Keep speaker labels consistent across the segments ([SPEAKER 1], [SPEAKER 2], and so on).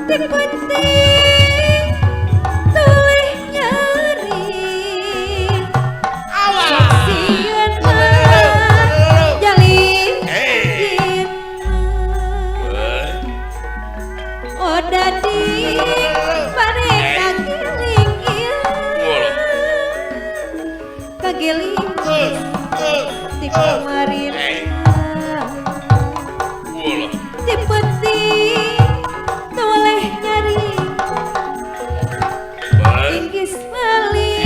[SPEAKER 1] Dipenting tulih nyari sian jalin oh dadi mereka giling kagiling di kemarin dipenting tulih nyari inggis balik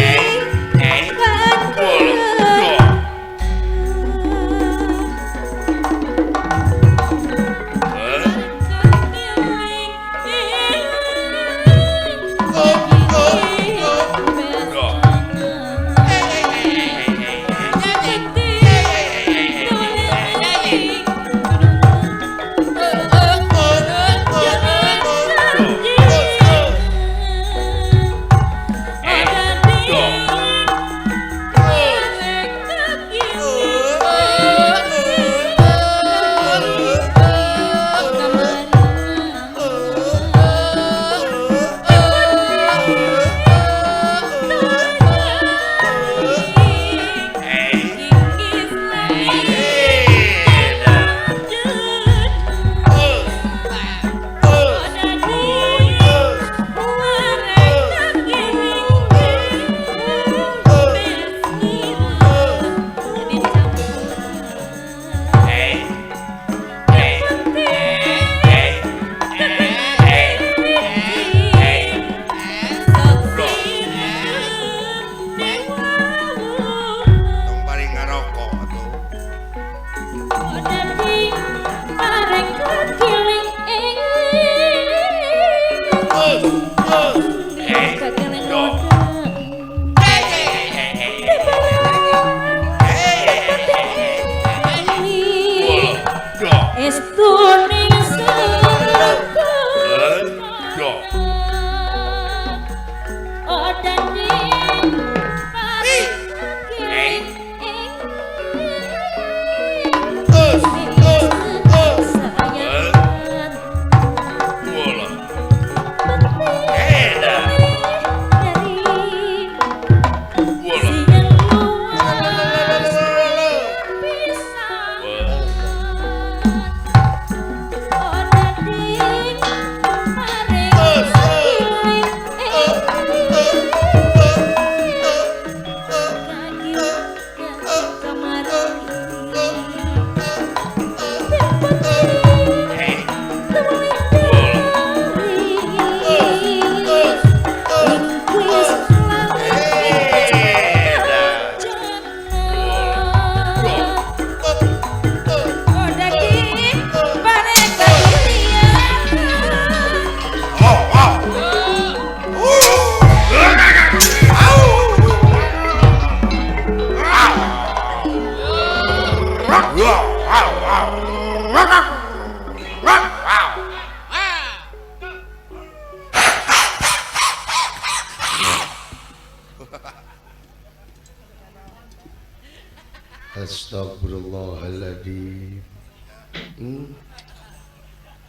[SPEAKER 2] Astagfirullahaladzim.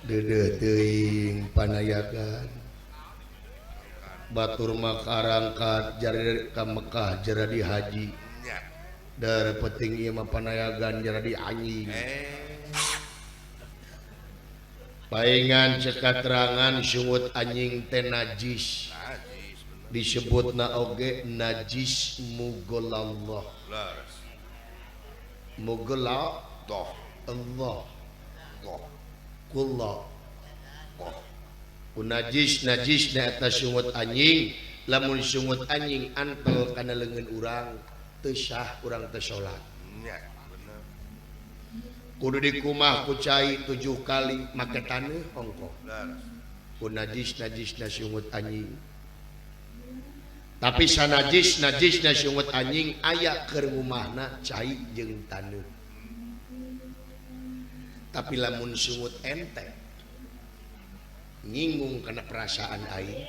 [SPEAKER 2] Dede teuing panayagan batur makarangkat jari ka Mekah jara di haji dar peting ieu mah panayagan jara di anjing paingan cekaterangan sungut anjing teh najis disebutna oge najis mugolallah mugala doh Allah doh kullah najis najis na eta sungut anjing lamun sungut anjing antel kana leungeun urang teu sah urang teu salat nya bener kudu dikumah ku cai 7 kali make taneuh ongko ku najis najis na sungut anjing tapi sanajis najis na sungut anjing aya keur ngumahna cai jeung taneuh tapi lamun sungut ente nyinggung karena perasaan aing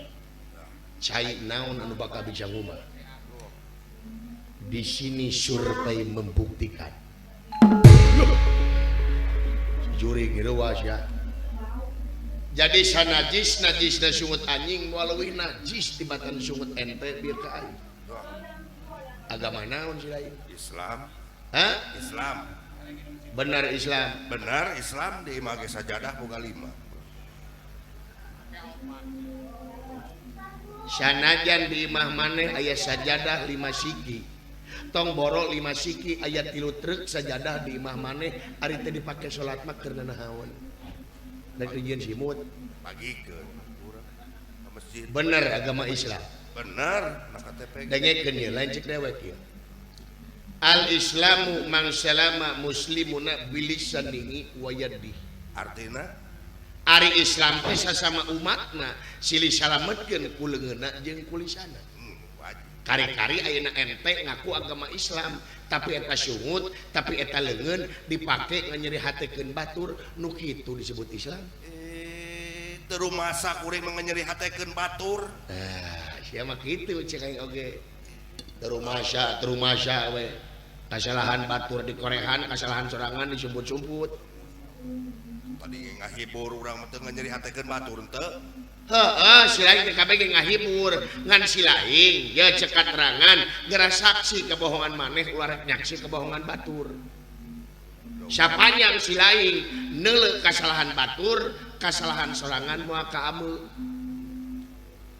[SPEAKER 2] cai naon anu bakal bisa ngumah di sini survei membuktikan juri ngirewas ya jadi sanajis najisna sungut anjing moal leuwih najis tibatan sungut ente biar ka aing agama naon sih lain
[SPEAKER 3] Islam
[SPEAKER 2] hah
[SPEAKER 3] Islam
[SPEAKER 2] benar Islam
[SPEAKER 3] benar Islam di imah ge sajadah boga 5
[SPEAKER 2] sanajan di imah maneh aya sajadah 5 siki tong borok 5 siki aya 3 truk sajadah di imah maneh ari teh dipake salat mah keur nahaon da dijieun simut
[SPEAKER 3] pagikeun urang ka masjid
[SPEAKER 2] bener agama Islam
[SPEAKER 3] bener na KTP
[SPEAKER 2] dengekeun ieu lain cek dewek ieu al islamu man salama muslimuna bilisanihi wa yadihi
[SPEAKER 3] artina
[SPEAKER 2] ari Islam teh sasama umatna silih salametkeun ku leungeunna jeung ku lisanna
[SPEAKER 3] wajib
[SPEAKER 2] kari-kari ayeuna ente ngaku agama Islam tapi eta sungut tapi eta leungeun dipake nganyerihatekeun batur nu kitu disebut Islam
[SPEAKER 3] teu rumasa kuring nyeri hatekeun batur
[SPEAKER 2] nah sia mah kitu cek aing oge terumasa we kasalahan batur dikorehan kasalahan sorangan disumput-sumput
[SPEAKER 3] tadi ngahibur urang teu nyeri hatekeun batur teu
[SPEAKER 2] heeh si lain teh kabeh ge ngahibur ngan si lain ya cekat terangan gara saksi kebohongan maneh ulah nyaksi kebohongan batur sapanjang si lain neuleuh kasalahan batur kasalahan sorangan moal ka ameu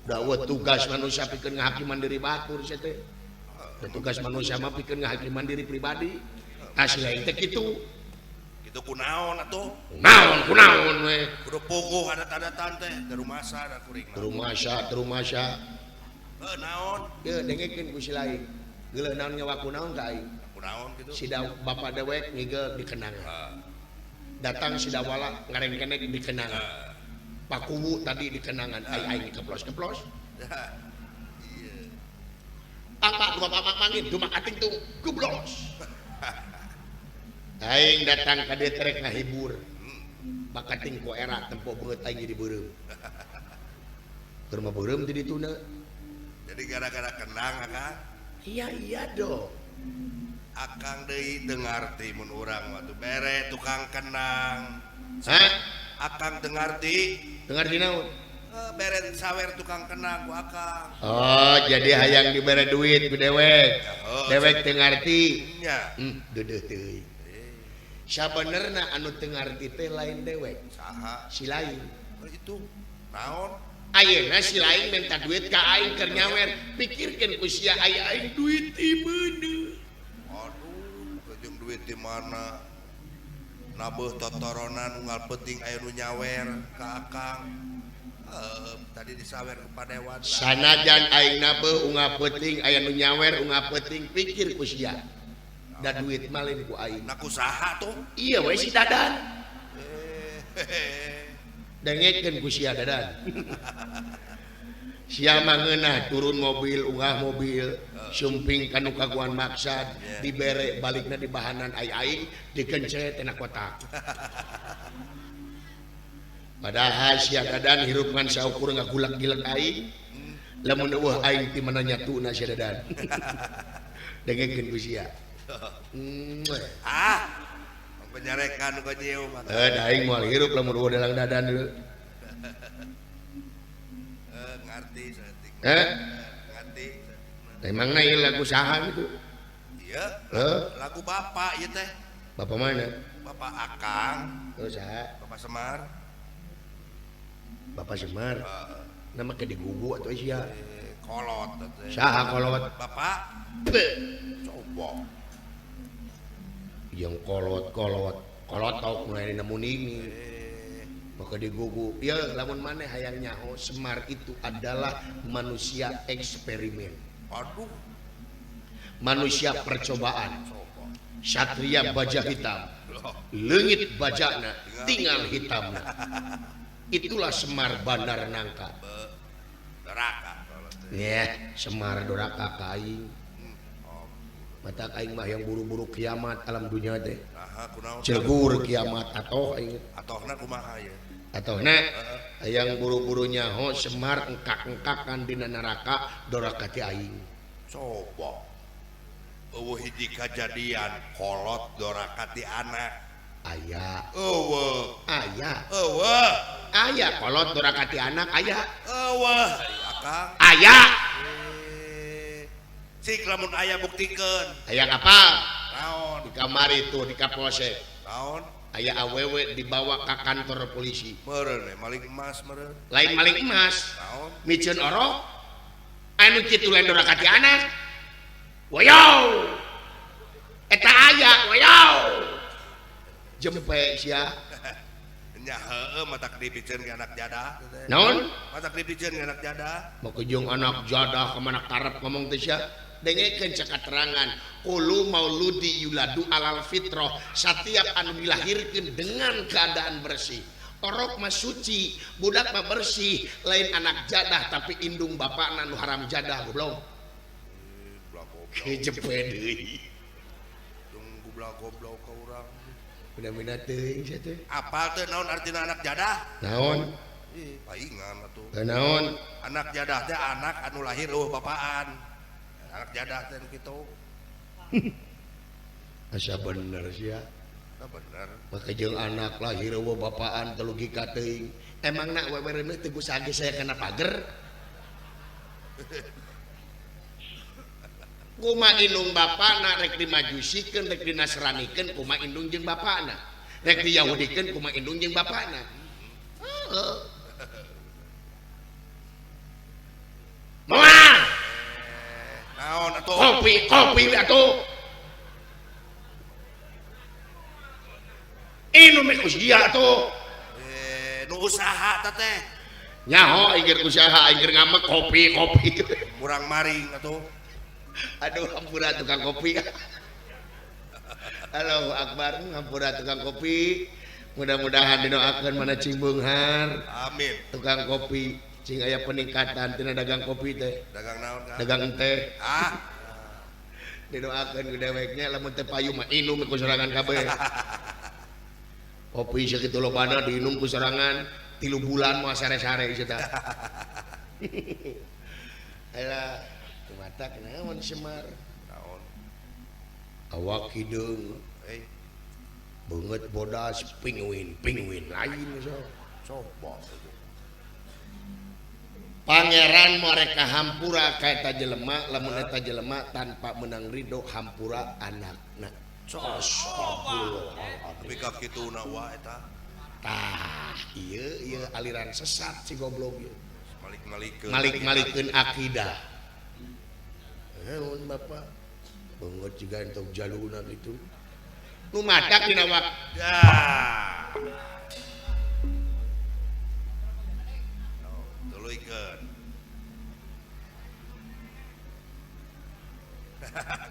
[SPEAKER 2] dawa tugas manusia pikeun ngahakiman diri batur sia teh tugas manusia mah pikeun ngahakiman diri pribadi tah si lain teh kitu
[SPEAKER 3] itu kunaon atuh
[SPEAKER 2] kunaon we
[SPEAKER 3] kudu puguh adat-adatan teh teu rumasa da kuring
[SPEAKER 2] terumasa
[SPEAKER 3] naon
[SPEAKER 2] ye dengekeun ku si lain geuleuh naon nyawa kunaon ka aing
[SPEAKER 3] kunaon kitu
[SPEAKER 2] si bapa dewek ngigel dikenangan datang si dawala ngareng-kenek dikenangan pakuwu tadi dikenangan aing keplos-keplos
[SPEAKER 3] iya
[SPEAKER 2] apa dua papak mangin dumak ating tuh gublos aing datang ka dieu terek ngahibur bakating ku era tempo beut aing jadi beureum keur mah beureum di dituna
[SPEAKER 3] jadi gara-gara kenang akang
[SPEAKER 2] iya dong
[SPEAKER 3] akang deui teu ngarti mun urang waktu bere tukang kenang
[SPEAKER 2] hah
[SPEAKER 3] akang teu ngarti
[SPEAKER 2] dengar di naon
[SPEAKER 3] bere sawer tukang kenang ku akang
[SPEAKER 2] oh jadi hayang dibere duit ku dewek dewek teu ngarti
[SPEAKER 3] nya
[SPEAKER 2] deudeuh teuing sabenerna anu teu ngarti teh lain dewek
[SPEAKER 3] saha
[SPEAKER 2] si lain
[SPEAKER 3] itu naon
[SPEAKER 2] ayeuna si lain minta duit ka aing keur nyawer pikirkeun ku sia aya aing duit di meuneu
[SPEAKER 3] aduh jeung duit di mana nabeuh totoronan unggal penting aya nu nyawer ka akang tadi disawer ku padewan
[SPEAKER 2] sanajan aing nabeuh unggal penting aya nu nyawer unggal penting pikir ku sia da duit malin ku aing
[SPEAKER 3] na kusaha tuh
[SPEAKER 2] iya we si dadan dengekeun ku sia dadan sia mah ngeunah turun mobil unggah mobil sumping kanu kaguan maksad dibere balikna di bahanan aing dikencet tina kotak padahal sia dadan hirup ngan saukur ngagulak-gilak aing lamun eueuh aing ti mana nyatuna sia dadan dengekeun ku sia
[SPEAKER 3] penyarekan ku jeuh mah
[SPEAKER 2] da aing moal hirup lamun eueuh dalang dadan dulu
[SPEAKER 3] ngarti saeutik ngarti
[SPEAKER 2] emangna ieu lagu saha gitu
[SPEAKER 3] iya lagu bapak ieu teh
[SPEAKER 2] bapak mana
[SPEAKER 3] bapak Akang
[SPEAKER 2] terus saha
[SPEAKER 3] bapak Semar
[SPEAKER 2] bapak Semar nama ke digugu atau sia
[SPEAKER 3] kolot teh
[SPEAKER 2] saha kolot
[SPEAKER 3] bapak coba
[SPEAKER 2] yang kolot tau mulai namun ini maka digugu ya lamun maneh hayang nyaho Semar itu adalah manusia eksperimen
[SPEAKER 3] aduh
[SPEAKER 2] manusia percobaan satria baja hitam leungit bajana tinggal hitamna itulah Semar Bandar Nangka
[SPEAKER 3] neraka
[SPEAKER 2] ya Semar doraka ka aing mata aing mah yang buru-buru kiamat alam dunia teh cegur kiamat atoh aing
[SPEAKER 3] atohna kumaha ya
[SPEAKER 2] atohna yang buru-buru nyaho Semar engkak-engkakan dina neraka doraka ti aing
[SPEAKER 3] coba eueuh hiji kajadian kolot doraka ti anak
[SPEAKER 2] aya
[SPEAKER 3] eueuh
[SPEAKER 2] aya
[SPEAKER 3] eueuh
[SPEAKER 2] aya kolot durakati anak aya
[SPEAKER 3] eueuh akang
[SPEAKER 2] aya
[SPEAKER 3] sik lamun aya buktikeun
[SPEAKER 2] aya kapal
[SPEAKER 3] naon
[SPEAKER 2] di kamar itu di kapolsek
[SPEAKER 3] naon
[SPEAKER 2] aya awewe dibawa ke kantor polisi
[SPEAKER 3] meureun maling emas meureun
[SPEAKER 2] lain maling emas
[SPEAKER 3] naon
[SPEAKER 2] micen orok anu kitu lain durakati anak wayaw eta aya wayaw jempe sia
[SPEAKER 3] nya heueuh matak dipikeun ke anak jadah
[SPEAKER 2] naon
[SPEAKER 3] matak dipikeun ke anak jadah
[SPEAKER 2] mau kejung anak jadah kemana karep ngomong teh sia dengekeun cek keterangan ulu mauludi yuladu alal fitrah setiap anu dilahirkeun dengan keadaan bersih orok mah suci budak mah bersih lain anak jadah tapi indung bapakna nu haram jadah goblok kejepe deui
[SPEAKER 3] tunggu goblok ka urang
[SPEAKER 2] bener-bener teuing sia teh
[SPEAKER 3] apal teh naon artina anak jadah
[SPEAKER 2] naon
[SPEAKER 3] paingan atuh
[SPEAKER 2] naon
[SPEAKER 3] anak jadah teh anak anu lahir bapaan anak jadah teh kitu
[SPEAKER 2] asa bener sia
[SPEAKER 3] bener
[SPEAKER 2] maka jeung anak lahir eueuh bapaan teu logika teuing emangna wewereuneuh teu geus sage saya kana pager kumaha indung bapana rek dimajusikeun rek dinasranikeun kumaha indung jeung bapana rek diyahudikeun kumaha indung jeung bapana heeh moal
[SPEAKER 3] naon atuh
[SPEAKER 2] kopi atuh inu meh usia atuh
[SPEAKER 3] nu usaha teh
[SPEAKER 2] nyaho ingir usaha ingir ngamek kopi
[SPEAKER 3] kurang maring atuh
[SPEAKER 2] aduh hampura tukang kopi halo Akbar hampura tukang kopi mudah-mudahan dinoakeun mana cing beunghar
[SPEAKER 3] amin
[SPEAKER 2] tukang kopi cing aya peningkatan tina dagang kopi teh
[SPEAKER 3] dagang naon kan
[SPEAKER 2] dagang teh dinoakeun ku deweknya lamun teu payu mah inum ku sorangan kabeh kopi sakitu lobana diinum ku sorangan 3 bulan moal sare-sare ieu tah alah mata kenaon Semar
[SPEAKER 3] naon
[SPEAKER 2] awak hideung beungeut bodas pinguin lain so
[SPEAKER 3] coba
[SPEAKER 2] pangeran mereka hampura ka eta jelema lamun eta jelema tanpa menang ridho hampura anakna
[SPEAKER 3] tapi ka kituna wa eta
[SPEAKER 2] tah ieu aliran sesat si goblok ieu
[SPEAKER 3] malik-malikeun
[SPEAKER 2] akidah naon bapak beungeut jiga entok jaluna gitu nu madak dina wak
[SPEAKER 3] ya tuluikeun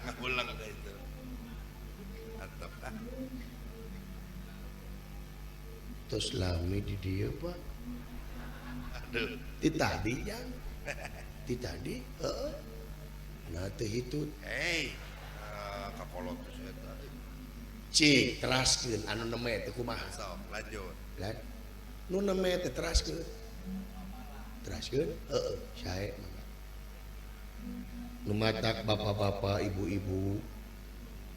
[SPEAKER 3] ngabulang ka itu antep
[SPEAKER 2] tos lami di dieu Pak
[SPEAKER 3] aduh
[SPEAKER 2] ti tadi yang ti tadi heeh nah teh hitut
[SPEAKER 3] kakolot eta
[SPEAKER 2] cik teraskeun anu neme teh kumaha
[SPEAKER 3] sok lanjut
[SPEAKER 2] lan nu neme teh teraskeun heeh sae mangga nu matak bapak-bapak ibu-ibu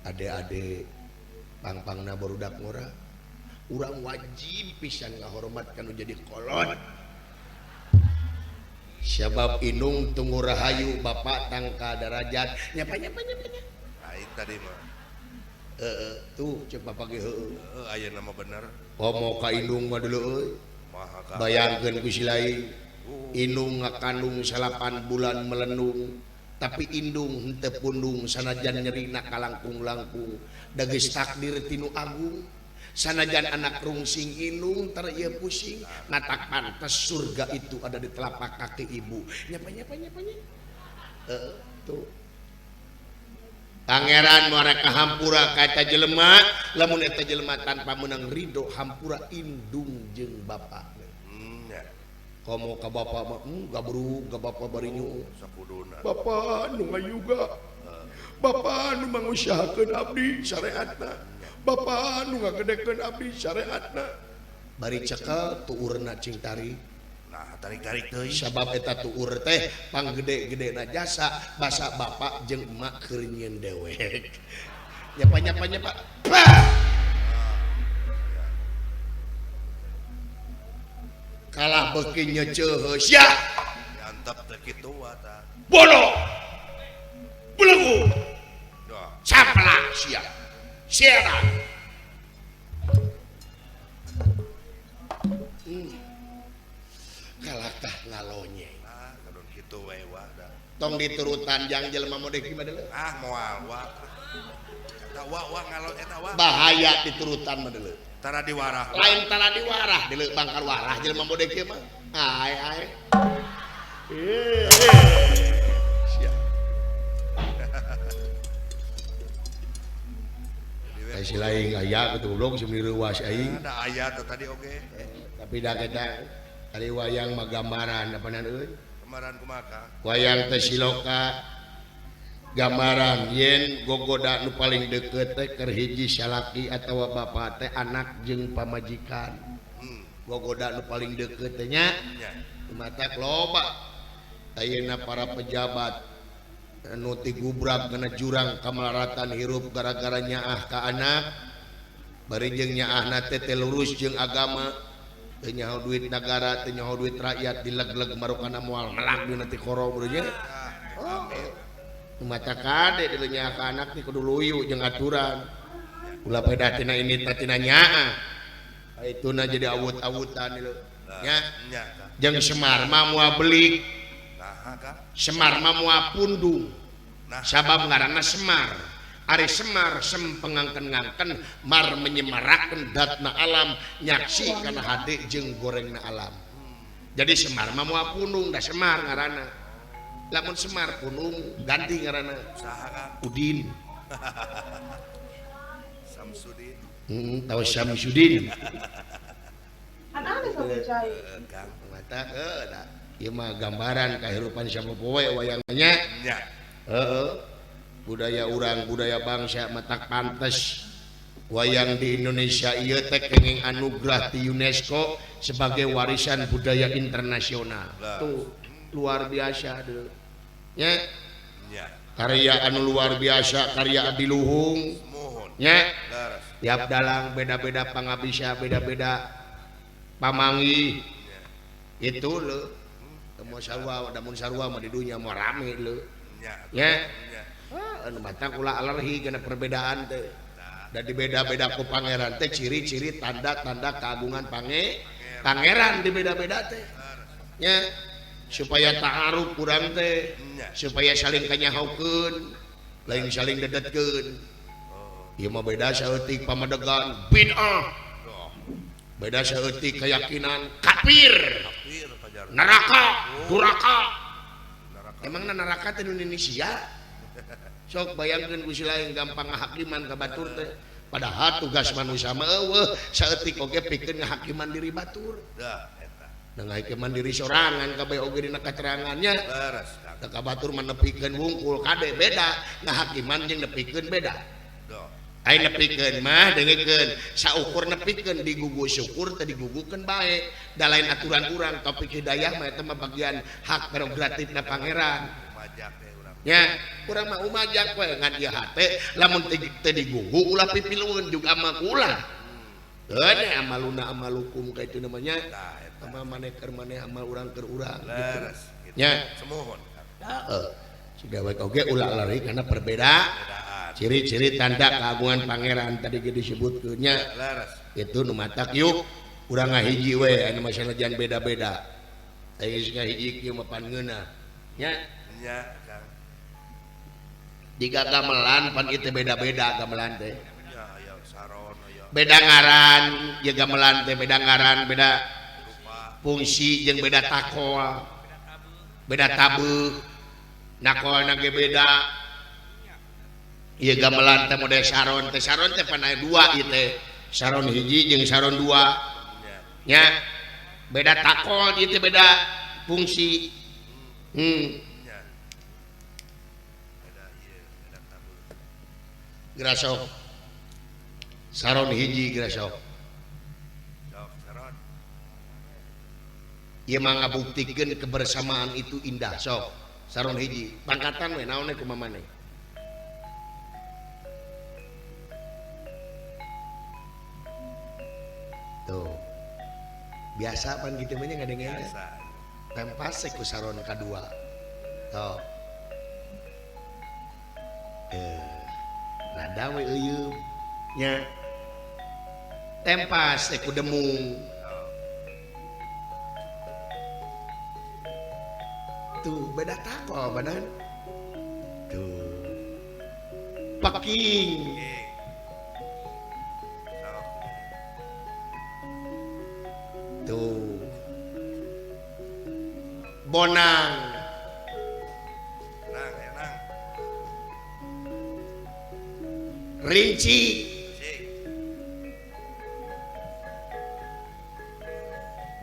[SPEAKER 2] ade-ade pang-pangna barudak ngora urang wajib pisan ngahormat kanu jadi kolot sebab inung tunggu rahayu bapak tangka derajat nyapa
[SPEAKER 3] lain tadi mah
[SPEAKER 2] tuh cek bapak ge heueuh
[SPEAKER 3] aya nama bener
[SPEAKER 2] komo ka indung mah deuleu euy
[SPEAKER 3] maha ka
[SPEAKER 2] bayangkeun ku si lain indung ngakandung 8 bulan melendung tapi indung henteu pundung sanajan nyerina kalangkung-langkung da geus takdir tinu agung sanajan anak rungsing indung tar ieu pusing ngatak pantes surga itu ada di telapak kaki ibu nyapa tuh pangeran mereka hampura ka eta jelema lamun eta jelema tanpa menang ridho hampura indung jeung bapak
[SPEAKER 3] ya
[SPEAKER 2] komo ka bapak mah gabruk ka bapak bari nyuung
[SPEAKER 3] sakuduna
[SPEAKER 2] bapak nu ngayuga bapak nu mangusahakeun abdi syariatna bapak nu ngagedekeun abdi syariatna bari cekel tuurna cing tari
[SPEAKER 3] nah tarik-tarik deui
[SPEAKER 2] sabab eta tuur teh panggede-gedena jasa basa bapak jeung emak keur nyieun dewek nyapa beuki nyeuceuh sia
[SPEAKER 3] Antep teh kitu eta.
[SPEAKER 2] bodoh belegu
[SPEAKER 3] Dah.
[SPEAKER 2] saplak sia siaran kalah tah ngalonyeng
[SPEAKER 3] Ah, kadon kitu we wah da.
[SPEAKER 2] tong diturutan jang jelema mode gimana deuleu
[SPEAKER 3] Ah, moal wah. Eta wah ngalon eta wah.
[SPEAKER 2] bahaya diturutan mah deuleu
[SPEAKER 3] Tara diwarah.
[SPEAKER 2] lain tara diwarah deuleu bangkar warah jelema mode kieu mah ae siap ai si lain aya kitu goblok si meniruwas aing
[SPEAKER 3] Ada ayat tadi oge.
[SPEAKER 2] tapi da kita ari wayang mah gambaran apa euy
[SPEAKER 3] Kemaran kumaka.
[SPEAKER 2] wayang teh siloka gambaran yen gogoda nu paling deukeut teh keur hiji salaki atawa bapa teh anak jeung pamajikan gogoda nu paling deukeut teh nya
[SPEAKER 3] Nya.
[SPEAKER 2] matak loba ayeuna para pejabat anu ti gubrak kana jurang kamalaratan hirup gara-gara nyaah ka anak bari jeung nyaahna teh lurus jeung agama teu nyaho duit negara teu nyaho duit rakyat dileg-leg marukana moal melak dina ti koro beurnya mata kade di nyaah ka anak ti kudu luyu jeung aturan ulah pedah tina ini teh tina nyaah aituna jadi awut-awutan lho nya
[SPEAKER 3] Nya.
[SPEAKER 2] jeung Semar mah moal belik
[SPEAKER 3] Nah, ka.
[SPEAKER 2] Semar mah moal pundung
[SPEAKER 3] Nah,
[SPEAKER 2] sabab ngaranna Semar ari Semar sem pengangken-ngangken mar menyemarakeun datna alam nyaksi kana hade jeung gorengna alam jadi Semar mah moal pundung da Semar ngaranna lamun Semar pundung ganti ngaranna
[SPEAKER 3] saha ka?
[SPEAKER 2] Udin
[SPEAKER 3] Samsudin.
[SPEAKER 2] tahu Syamsuddin
[SPEAKER 4] Ada sampai
[SPEAKER 3] Kang.
[SPEAKER 2] mata da ieu mah gambaran kahirupan sapopoe wayangnya
[SPEAKER 3] Nya.
[SPEAKER 2] budaya urang budaya bangsa matak pantes wayang di Indonesia ieu teh kenging anugerah ti UNESCO sebagai warisan budaya internasional tuh luar biasa deh nya
[SPEAKER 3] Nya.
[SPEAKER 2] karya anu luar biasa karya Adi Luhung
[SPEAKER 3] Mohon.
[SPEAKER 2] nya
[SPEAKER 3] Laras.
[SPEAKER 2] tiap dalang beda-beda pangabisa beda-beda pamangi itu lo damun sarua mah di dunia mah rame lo
[SPEAKER 3] Nya.
[SPEAKER 2] nya
[SPEAKER 3] Nya.
[SPEAKER 2] anu mata kula alergi kana perbedaan teh dan dibeda-beda ku pangeran teh ciri-ciri tanda-tanda keagungan pangeran dibeda-beda teh nya supaya ta'aruf kurang teh supaya saling kanyahokeun lain saling dedetkeun ieu mah beda saeutik pamadegan bid'ah beda saeutik keyakinan kafir
[SPEAKER 3] Pir pajar.
[SPEAKER 2] neraka duraka emang neraka teh Indonesia sok bayangkeun ku si lain gampang ngahakiman ka batur teh padahal tugas manusia mah eueuh saeutik oge pikeun ngahakiman diri batur
[SPEAKER 3] Dah eta.
[SPEAKER 2] da ngahakiman diri sorangan kabeh oge dina katerangannya
[SPEAKER 3] Laras. Kang.
[SPEAKER 2] da ka batur mah nepikeun wungkul kade beda ngahakiman jeung nepikeun beda
[SPEAKER 3] Doh.
[SPEAKER 2] ai nepikeun mah dengekeun saukur nepikeun digugu syukur teh digugukeun bae da lain aturan urang topik hidayah mah eta mah bagian hak prerogatifna pangeran
[SPEAKER 3] Majak teh urang.
[SPEAKER 2] nya kurang mah umajak we ngan ieu hate lamun teu digugu ulah pipilueun juga amal ulah teu amaluna amalukum kitu namanya
[SPEAKER 3] Tah eta.
[SPEAKER 2] amal maneh keur maneh amal urang keur urang
[SPEAKER 3] Laras. Gitu.
[SPEAKER 2] nya
[SPEAKER 3] Semohon.
[SPEAKER 2] heeh siga we oge ulah lari karena perbedaan
[SPEAKER 3] Bedaan.
[SPEAKER 2] ciri-ciri tanda keagungan pangeran tadi ge disebutkeun nya
[SPEAKER 3] Laras.
[SPEAKER 2] itu nu matak yuk urang ngahiji we anu masalah jan beda-beda aya geus ngahiji kieu mah pan ngeunah nya
[SPEAKER 3] Nya. Kang.
[SPEAKER 2] jika gamelan pan itu beda-beda gamelan teh
[SPEAKER 3] Ya aya saron aya
[SPEAKER 2] beda ngaran ya gamelan teh beda ngaran beda
[SPEAKER 3] rupa.
[SPEAKER 2] fungsi jeung beda takol beda tabeuk nakolna ge beda ieu gamelan teh model saron teh pan aya dua ieu teh saron hiji jeung saron dua
[SPEAKER 3] Nya.
[SPEAKER 2] nya beda takol ieu teh beda fungsi
[SPEAKER 3] Nya. Beda ieu, beda tabu.
[SPEAKER 2] gerasok saron hiji gerasok
[SPEAKER 3] Sok saron.
[SPEAKER 2] ieu mah ngabuktikeun kebersamaan itu indah sok saron hiji pangkatan we naon kumaha maneh tuh biasa pan gitu mah nya ngadengena
[SPEAKER 3] biasa
[SPEAKER 2] tempas ku saron kadua toh rada we euyeuh nya tempas ku demung tuh beda takol badan tuh paking
[SPEAKER 3] Oke. Sok.
[SPEAKER 2] tuh bonang
[SPEAKER 3] Nang, nang.
[SPEAKER 2] rinci
[SPEAKER 3] Cik.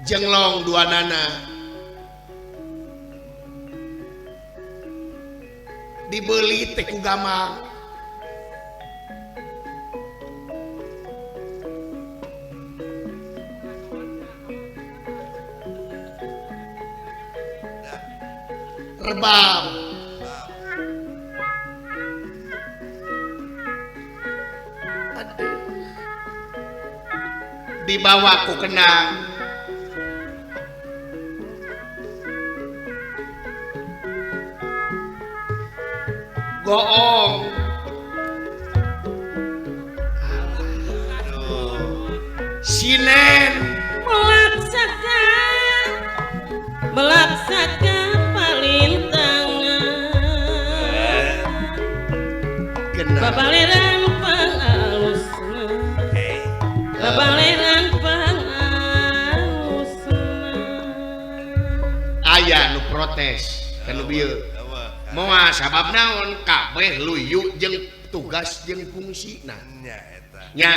[SPEAKER 2] jenglong dua nana dibeli teh ku gamang
[SPEAKER 3] Dah.
[SPEAKER 2] rebam aduh dibawa ku kenang goong sinen
[SPEAKER 1] Melaksakan palintangan
[SPEAKER 2] genah
[SPEAKER 1] Babaleran pangalusna
[SPEAKER 3] Hei.
[SPEAKER 1] Babaleran pangalusna
[SPEAKER 2] aya nu protes kana bieu
[SPEAKER 3] Apa?
[SPEAKER 2] moal sabab naon kabeh luyu jeung tugas jeung fungsina
[SPEAKER 3] Nya eta.
[SPEAKER 2] nya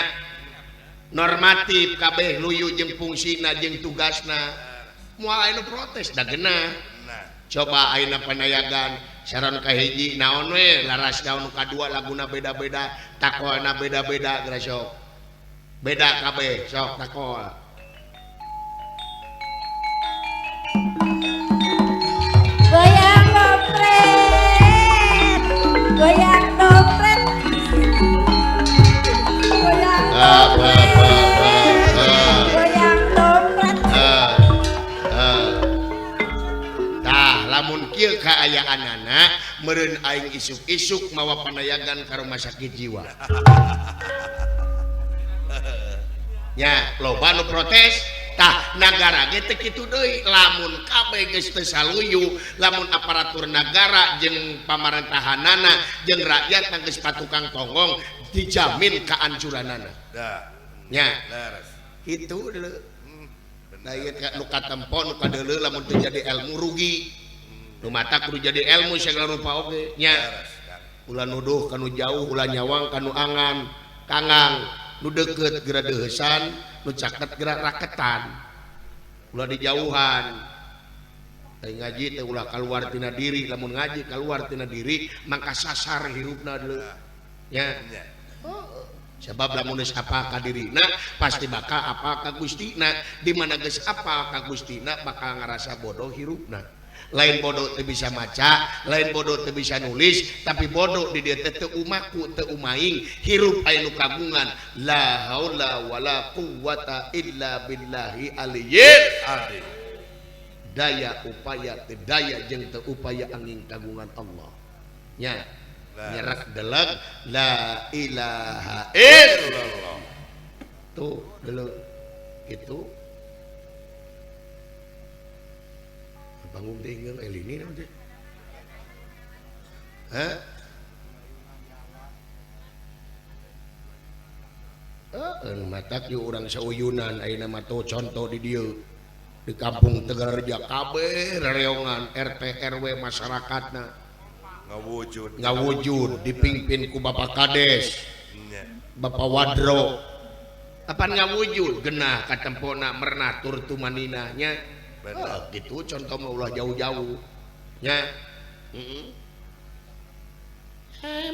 [SPEAKER 2] normatif kabeh luyu jeung fungsina jeung tugasna moal aya nu protes da geunah
[SPEAKER 3] Nah,
[SPEAKER 2] coba ayeuna panayagan saran kahiji naon we laras daun kadua laguna beda-beda takolna beda-beda geura sok beda kabeh sok takol
[SPEAKER 1] Goyang dompret Goyang dompret Goyang Goyang dompret
[SPEAKER 2] tah lamun kieu kaayaanana meureun aing isuk-isuk mawa panayagan ka rumah sakit jiwa nya loba nu protes tah nagara ge teu kitu deui lamun kabeh geus teu saluyu lamun aparatur nagara jeung pamarantahanana jeung rakyat geus patukang tonggong dijamin kaancuranana
[SPEAKER 3] dah.
[SPEAKER 2] nya
[SPEAKER 3] Laras.
[SPEAKER 2] itu deuleu
[SPEAKER 3] Bener.
[SPEAKER 2] da ieu nu katempo nu kadeuleu lamun teu jadi ilmu rugi nu mata kudu jadi ilmu segala rupa oge nya
[SPEAKER 3] Laras. Kang.
[SPEAKER 2] ulah nuduh kanu jauh ulah nyawang kanu angan kangang nu deukeut geura deuheusan nu caket geura raketan ulah dijauhan teh ngaji teh ulah kaluar tina diri lamun ngaji kaluar tina diri mangka sasar hirupna deuleu nya
[SPEAKER 3] Nya.
[SPEAKER 2] sebab lamun geus apa ka dirina pasti bakal apa ka Gustina di mana geus apa ka Gustina bakal ngarasa bodoh hirupna lain bodoh teu bisa maca lain bodoh teu bisa nulis tapi bodoh di dieu teh umaku teu umaing hirup aya nu kagungan la haula wala quwwata illa billahi aliyyil
[SPEAKER 3] Adi.
[SPEAKER 2] daya upaya teu daya jeung teu upaya angin kagungan Allah nya nyerak deleg la ilaha illallah tuh dulu itu bangun tinggal elini nanti hah matak yuk orang sauyunan ayeuna mah tuh contoh di dieu di kampung Tegareja kabeh rereongan RT RW masyarakatna ngawujud dipimpin ku Bapak Kades
[SPEAKER 3] Nya.
[SPEAKER 2] Bapak Wadro apa ngawujud genah katempona merenah tur tumanina nya
[SPEAKER 3] Bener.
[SPEAKER 2] gitu contoh mah ulah jauh-jauh nya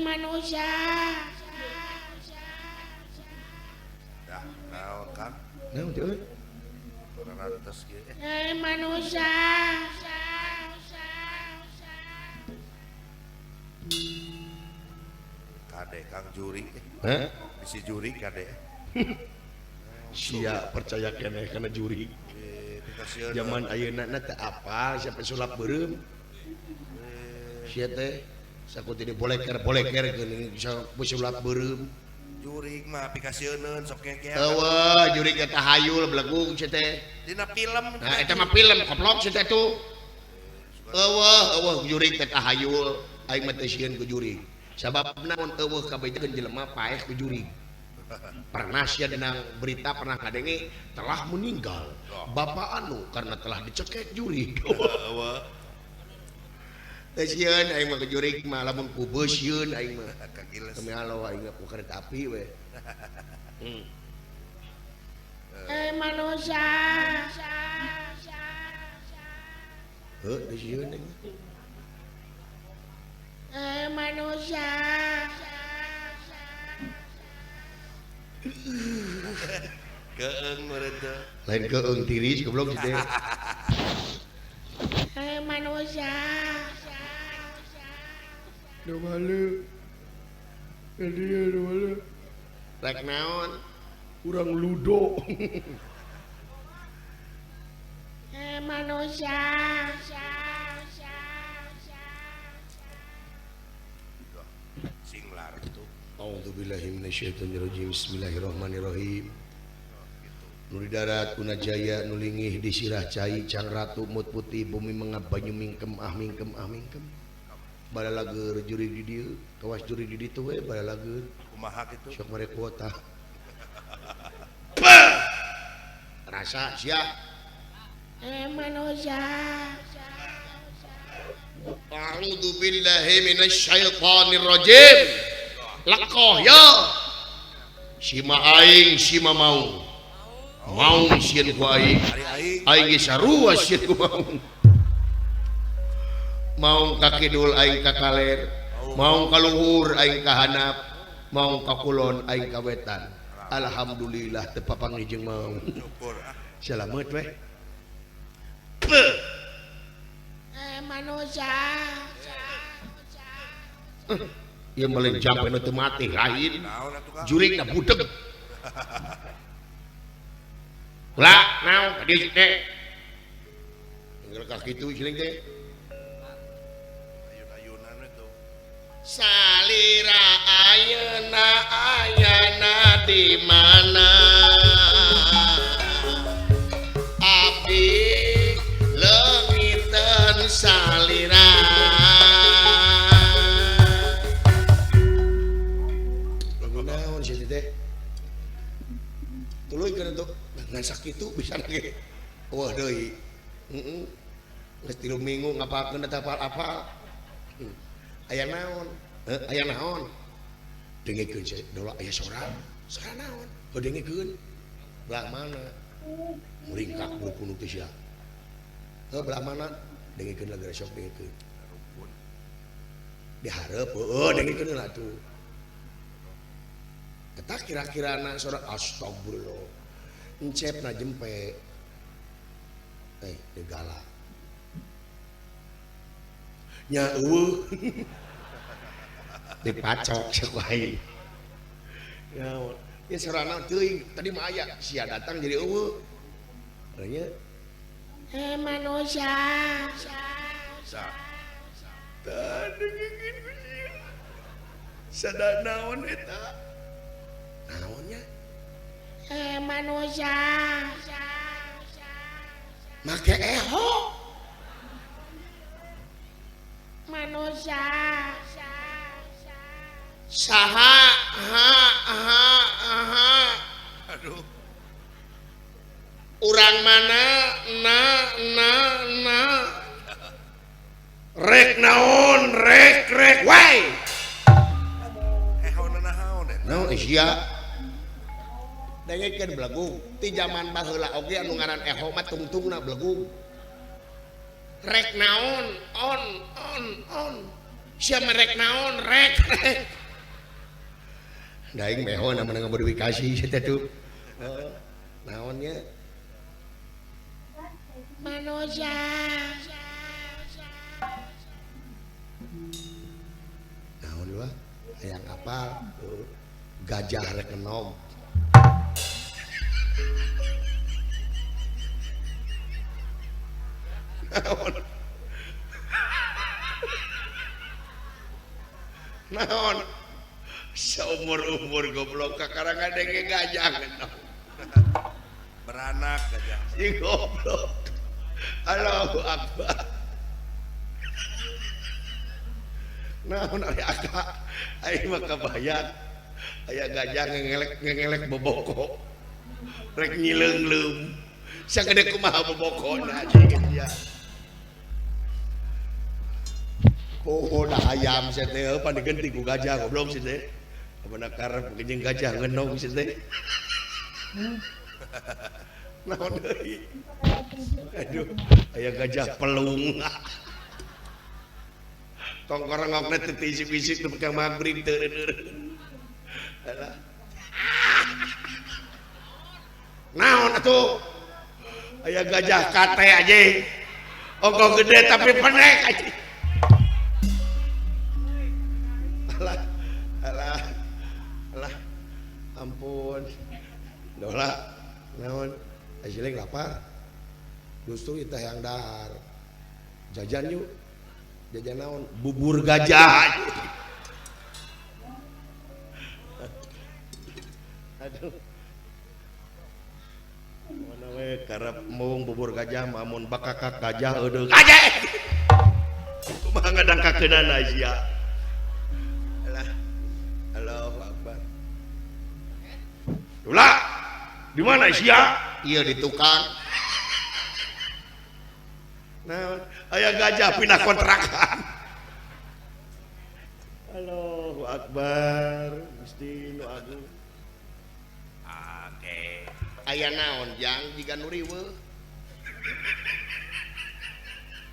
[SPEAKER 2] manusia
[SPEAKER 3] Dah, naon kan?
[SPEAKER 2] naon teh
[SPEAKER 3] Rantes kieu.
[SPEAKER 2] manusia
[SPEAKER 3] Kade Kang juri.
[SPEAKER 2] hah
[SPEAKER 3] Bisi juri kade.
[SPEAKER 2] sia percaya keneh kana juri zaman ayeuna teh apa siapa sulap beureum sia teh sakuti ini boleker geuning bisa sulap beureum
[SPEAKER 3] jurig mah aplikasieun sok ngeke
[SPEAKER 2] eueuh jurig eta hayul belegung sia teh
[SPEAKER 3] dina film
[SPEAKER 2] nah eta mah film koplok sia teh tuh eueuh jurig teh hayul aing mah teh sieun ku jurig sabab naon eueuh kabejakeun jelema paeh ku jurig pernah sia dina berita pernah kadenge telah meninggal bapak anu karena telah dicekek jurig
[SPEAKER 3] eueuh
[SPEAKER 2] teh sieun aing mah ku jurig mah lamun ku beus sieun aing mah
[SPEAKER 3] kagiles
[SPEAKER 2] kami alo aing mah ku kereta api we
[SPEAKER 1] manusia
[SPEAKER 2] heuh teh sieun aing
[SPEAKER 1] manusia
[SPEAKER 3] keeng meureun teh
[SPEAKER 2] lain keung tiris goblok teh
[SPEAKER 1] manusia
[SPEAKER 2] Domale. Dia domale. Rek naon? Urang ludo.
[SPEAKER 1] manusia
[SPEAKER 3] singlar itu
[SPEAKER 2] A'udzubillahi minasyaitonirrajim. Bismillahirrahmanirrahim. Nu di darat kuna jaya nu lingih di sirah cai cang ratu mut putih bumi mengap banyu mingkem mingkem balalager juri di dieu kawas juri di ditu we balalager
[SPEAKER 3] kumaha kitu
[SPEAKER 2] sok mere kuota rasa sia
[SPEAKER 1] manusia
[SPEAKER 2] A'udzubillahi minasyaitonirrajim. Lakoh ya sima aing sima mau sieun ku aing aing ge sarua sieun ku mau ka kidul aing ka kaler mau ka luhur aing ka handap mau ka kulon aing ka wetan alhamdulillah teu papangih jeung mau
[SPEAKER 3] syukur
[SPEAKER 2] salamet we
[SPEAKER 1] manusia
[SPEAKER 2] ieu meuleun jampe nu teu mati lain
[SPEAKER 3] naon atuh Kang
[SPEAKER 2] jurig na budeg lah naon ka dieu teh tinggal ka kitu jeung teh
[SPEAKER 3] ayun-ayunan itu
[SPEAKER 2] salira ayana di mana api leungiteun salira lagu naon sih teh tuluy kana tuh ngan sakitu bisa lagi wah deui geus 3 minggu ngapakeun eta apal-apal aya naon aya naon dengekeun saya dola aya sorak naon dengekeun belah mana muringkak bulu teh sia belah mana dengekeun lagi sok dengekeun dihareup dengekeun lah tuh eta kira-kirana sorak astagfirullah encepna jempe digala nya eueuh dipacok sok wae ya sorana teuing tadi mah aya sia datang jadi eueuh nya
[SPEAKER 1] manusia
[SPEAKER 3] sa
[SPEAKER 2] tadi bikin ku sia sada naon eta naonnya
[SPEAKER 1] manusia
[SPEAKER 2] make eho
[SPEAKER 1] manusia
[SPEAKER 2] saha
[SPEAKER 3] aduh
[SPEAKER 2] urang mana na rek naon rek wae
[SPEAKER 3] haon naon
[SPEAKER 2] naon sia dengekeun belagu ti zaman baheula oge anu ngaran eho mah tungtungna belagu rek naon on sia merek naon rek daing meho namanya ngamodifikasi eta tuh naonnya
[SPEAKER 1] manusia
[SPEAKER 2] naon lah hayang apal gajah rek enom Naon seumur-umur goblok kakarangan denge gajah naon
[SPEAKER 3] beranak aja
[SPEAKER 2] si goblok Allahu Akbar naon ari akak aing mah kabayang aya gajah ngelek boboko rek nyileungleum sagede kumaha bobokona anjing ya oh dah ayam saya teh apa diganti ku gajah goblok sih teh apa karep jeung gajah ngenong sih teh naon deui aduh aya gajah pelung tong korongokna teh isik-isik teu pegang magrib teu alah naon atuh aya gajah kate aja ongkoh gede tapi penek aja alah ampun dola naon ajiling lapar justru itu yang dahar jajan yuk jajan naon bubur gajah aduh mana we karep meung bubur gajah mamun bakakak gajah eudeuh gajah kumaha ngadangkakeunana sia Allahu Akbar. Dula, di mana sia? Iya di tukang. Nah, aya gajah pindah kontrakan. Allahu Akbar. Gusti nu agung. Oke. Aya naon jang jiga nu riweuh?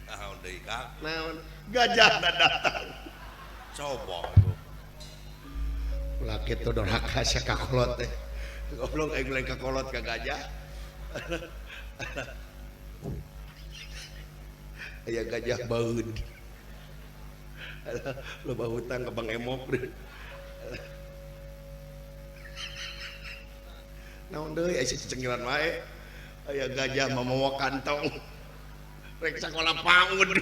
[SPEAKER 3] naon deui Kang
[SPEAKER 2] Naon? Gajah datang.
[SPEAKER 3] coba itu
[SPEAKER 2] Laki itu doraka sia kakolot teh. Goblok aing lain kakolot ka gajah. Aya gajah baeud. Loba hutang ke Bang Emok. Naon deui aya cengilan wae. Aya gajah mamawa kantong. Rek sakola paud.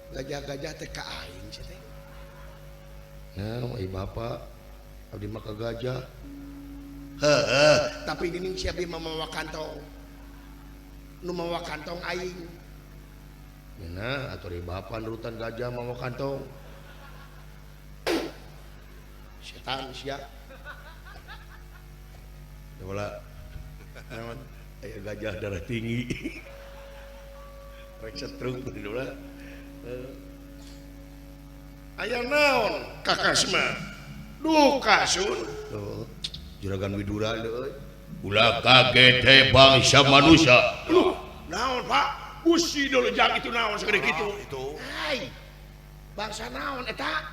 [SPEAKER 2] Gajah-gajah teh ka aing sih teh. Nah, ai bapak abdi mah ka gajah. Heeh, tapi geuning si abdi mah mawa kantong. Nu mawa kantong aing. Nah, atuh ieu bapak nurutan gajah mawa kantong. Setan sia. Ulah. Naon? Aya gajah darah tinggi. Rek setruk ulah. Aya naon Kakang Semar? Duh kasun. Tuh, juragan Widura deui. Ulah kaget teh bangsa manusia. Duh, naon Pak? Usi deuleu jang itu naon sagede kitu?
[SPEAKER 3] itu
[SPEAKER 2] Hai. Bangsa naon eta?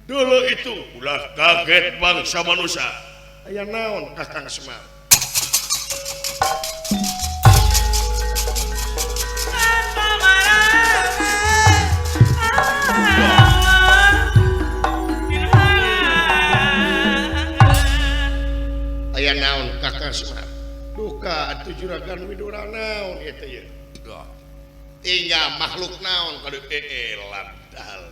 [SPEAKER 2] Deuleu itu. Ulah kaget bangsa manusia. Aya naon Kakang Semar? Aya naon Kakang Semar? Duka atuh juragan Widura naon eta ye? Tinggal makhluk naon kadu landal.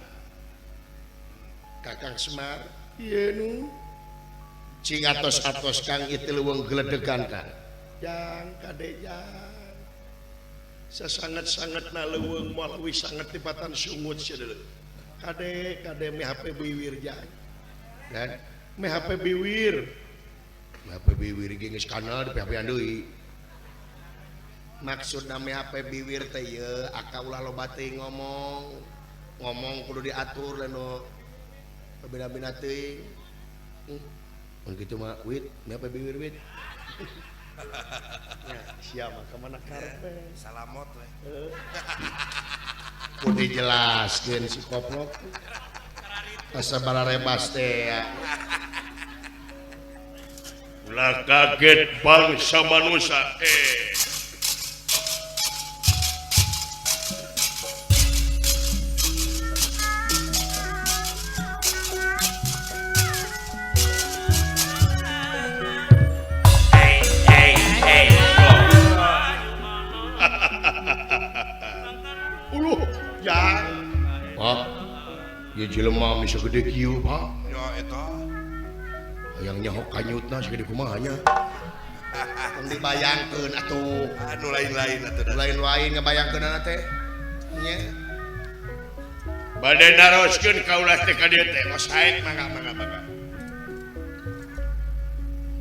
[SPEAKER 2] Kakang Semar, ieu nu cing atos-atos Kang ieu leuweung geledegan Kang. Jang kade jang. Sasanget-sangetna leuweung moal wis sanget tipatan sungut sia deuleu. Kade me HP biwir jang. Dan me HP biwir. Me HP biwir ge geus kana di HP deui. Maksudna me HP biwir teh ieu aka ulah loba teuing ngomong kudu diatur leno beda-beda teuing. Mun kitu mah wit me HP biwir wit. Ya, sia mah ka mana karepe
[SPEAKER 3] salamot we
[SPEAKER 2] kudu dijelaskeun si koplok. Asa balarebas teh ya. Ulah kaget bangsa manusia. ya jelema bisa gede kieu Pak
[SPEAKER 3] nya eta
[SPEAKER 2] hayang nyaho kanyutna segede kumaha nya tong dibayangkeun atuh
[SPEAKER 3] anu lain-lain atuh
[SPEAKER 2] lain-lain ngabayangkeun teh nya bade naroskeun kaulah teh ka dieu teh saed mangga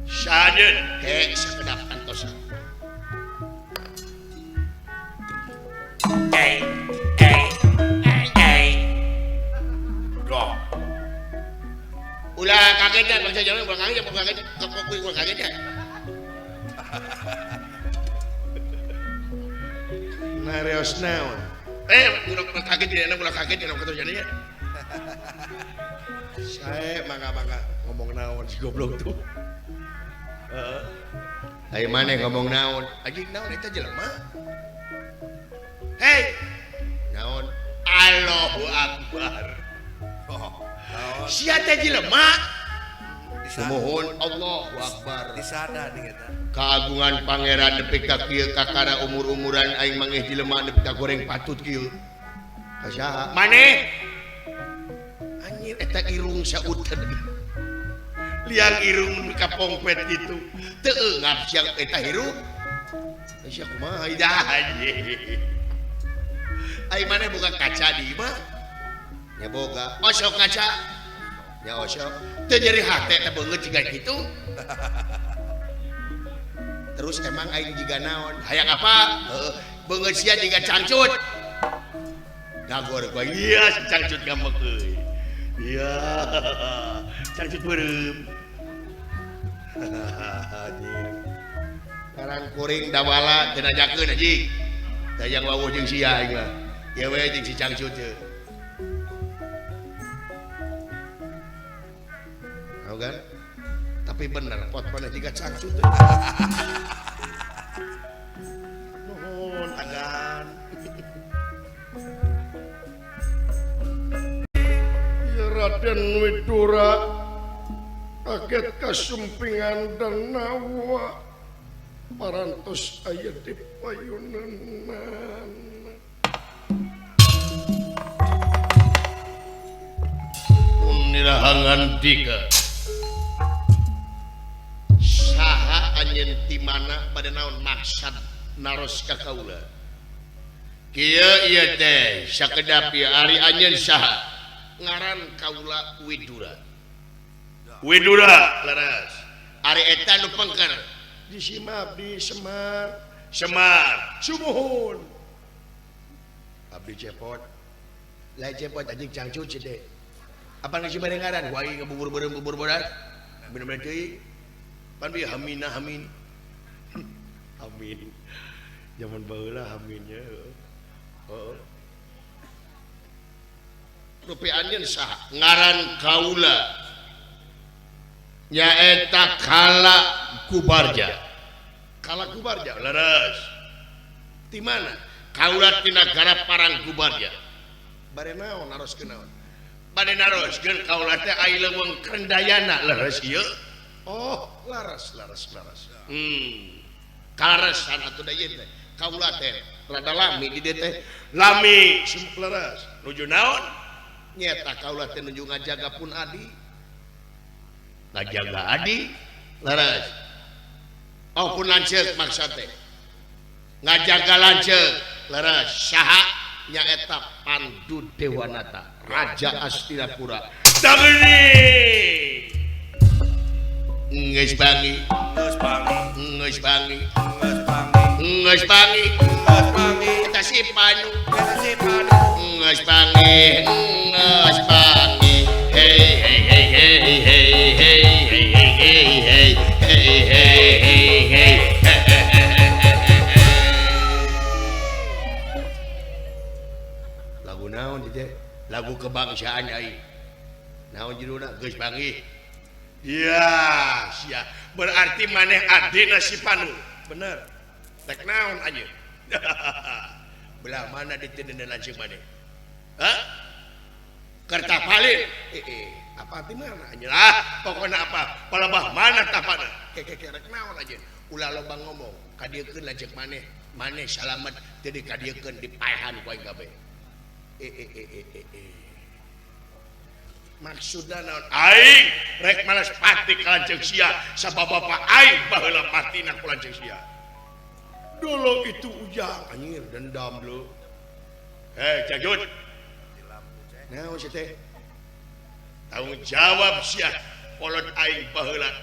[SPEAKER 2] sadeun ke sakedap antosan Loh. Ulah kaget dah bangsa jalan ulah kaget ulah kaget ya. Narios naon. Ulah kaget dia ulah kaget dia kata jadi ya. Saya mangga ngomong naon si goblok tuh. Ayo mana ngomong naon? Aji naon eta jelema? Hei. Naon? Allahu Akbar. Sia teh jelema. Mohon Allahu Akbar.
[SPEAKER 3] Disada nih eta.
[SPEAKER 2] Keagungan pangeran nepi ka kieu kakara umur-umuran aing mangeh jelema nepi ka goreng patut kieu. Kasaha? Maneh? Anjir eta irung sautet. Liang irung ka pongpet kitu. Teu eungap sia eta hirup. Sia kumaha dah anjir. Aing maneh boga kaca di mah. Ya boga. Osok kaca. Ya osok. Teu nyeri hate teh beungeut jiga kitu. Terus emang aing jiga naon? Hayang apa? Beungeut sia jiga cangcut. Gagor gua iya si cangcut gamek euy. Iya. Cangcut beureum. Karang kuring dawala teu najakeun anjing. Dayang wawuh jeung sia aing mah. Ya we jeung si cangcut teh. Tahu kan? Tapi bener pot mana jika cangcut teh. Nuhun agan. Ya Raden Widura kaget kasumpingan dan nawa parantos aya di payunanan. Unirahangan tiga saha anjeun ti mana pada naon maksud naros ka kaula kieu ieu teh sakedap ieu ari anjeun saha ngaran kaula Widura laras ari eta nu pengker di Simab di Semar sumuhun abdi cepot lain cepot anjing cangcut teh apa nasi barengaran wai ngebubur bodas bener-bener teuing pan bieu amin amin zaman baheula aminnya heeh rupi anjeun saha ngaran kaula nyaeta Kala Kubarja leres di mana kaula ti nagara Parang Kubarja bare naon naroskeun naon bade naroskeun kaula teh ai leuweung Krendayana leres ieu oh laras karasan atuh da ieu teh kaula teh rada lami di dieu teh lami sumuk leres nuju naon nyata kaula teh nuju ngajaga pun adi ngajaga adi leres oh pun lanceuk maksud teh ngajaga lanceuk leres saha nyaeta Pandu Dewanata Raja Astinapura dageni geus bangi kita si Panu geus bangi hey lagu naon teh lagu kebangsaan ai naon judulna geus bangi iya sia berarti maneh adina si Panu bener rek naon anjeun belah mana diteuneun lanceuk maneh hah Kertapalin apa ti mana anjeun pokona apa palebah mana tapana kek rek naon anjeun ulah loba ngomong kadiekeun lanceuk maneh salamet teu dikadiekeun dipaehan ku aing kabeh maksudna naon aing rek malas pati ka lanceuk sia sabab bapak aing baheula patina ku lanceuk sia dulu itu ujang anjir dendam lu Jajut naon sia teh tanggung jawab sia kolot aing baheula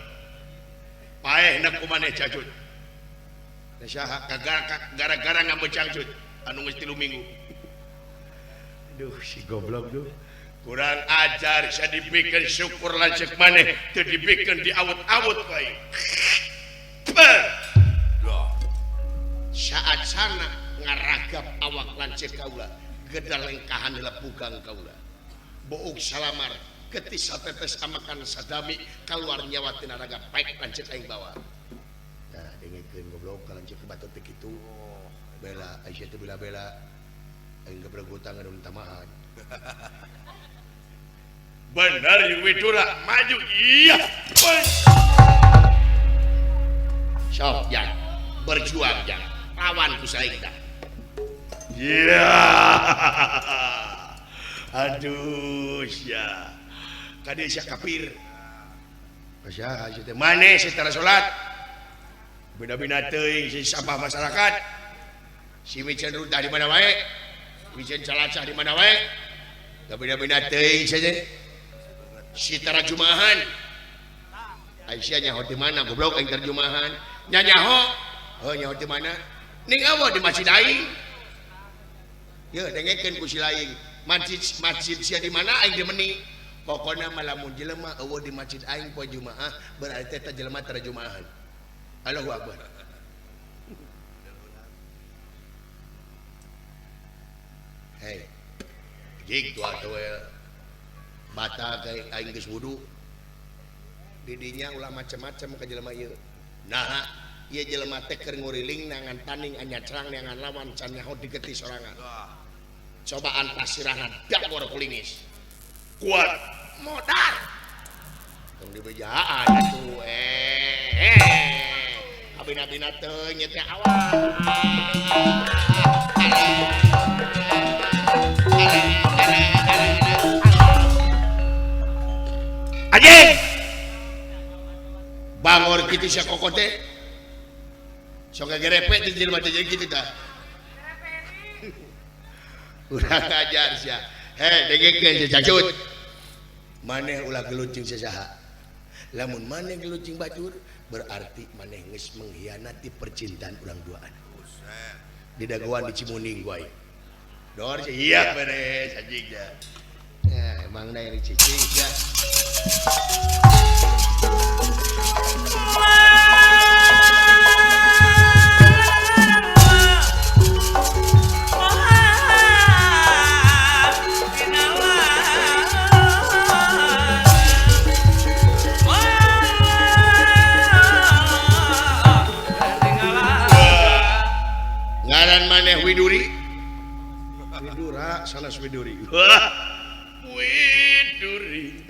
[SPEAKER 2] paehna kumaneh Jajut saha gara-gara ngambecang cut anu geus 3 minggu duh si goblok duh kurang ajar saya dipikeun syukur lanceuk maneh teu dipikeun diawut-awut ku aing saat sana ngaragap awak lanceuk kaula gedal lengkahan heula pugang kaula boog salamar getis satetes amakan sadami kaluar nyawa tina raga paek lanceuk aing bawa nah dengekeun goblok lanceuk ke batu teh kitu bela Aisyah teh bela-bela aing gebrek utang anu tamahan benar Widura maju iya sok Jang berjuang Jang lawan ku saing dah iya aduh sia kade sia kafir sia teh maneh secara salat beda-beda teuing si sampah masyarakat si micen runtah di mana wae micen calacah di mana wae beda-beda teuing saja si terjemahan Aisyah nyaho di mana goblok aing terjemahan nyanyaho nyaho di mana ning awa di masjid aing ye dengekeun ku si laing masjid sia di mana aing dimeni pokona malamun jelema eueuh di masjid aing poe Jumaah berarti teh jelema terjemahan Allahu Akbar hei jik tuh atuh bata kayak aing geus wudu didinya ulah macam-macam ka jelema ieu nah ieu jelema teh keur nguriling nangan tanding anyacrang nangan lawan can nyaho digeti sorangan cobaan pasirahan dak boro kulingis kuat modal tong dibejaan atuh abina-bina teu nya teh awal anjing bangor kitu sia kokot teh sok gerepe di jelema teh kitu tah urang ajar sia dengekeun sia Jajut maneh ulah gelut jeung saha lamun maneh gelut jeung bajur berarti maneh geus mengkhianati percintaan urang duaan di dagoan di Cimuning gua dor iya beres anjing dah ya emang na yang cicing ya ngaran maneh Widuri Widura sanes Widuri Widuri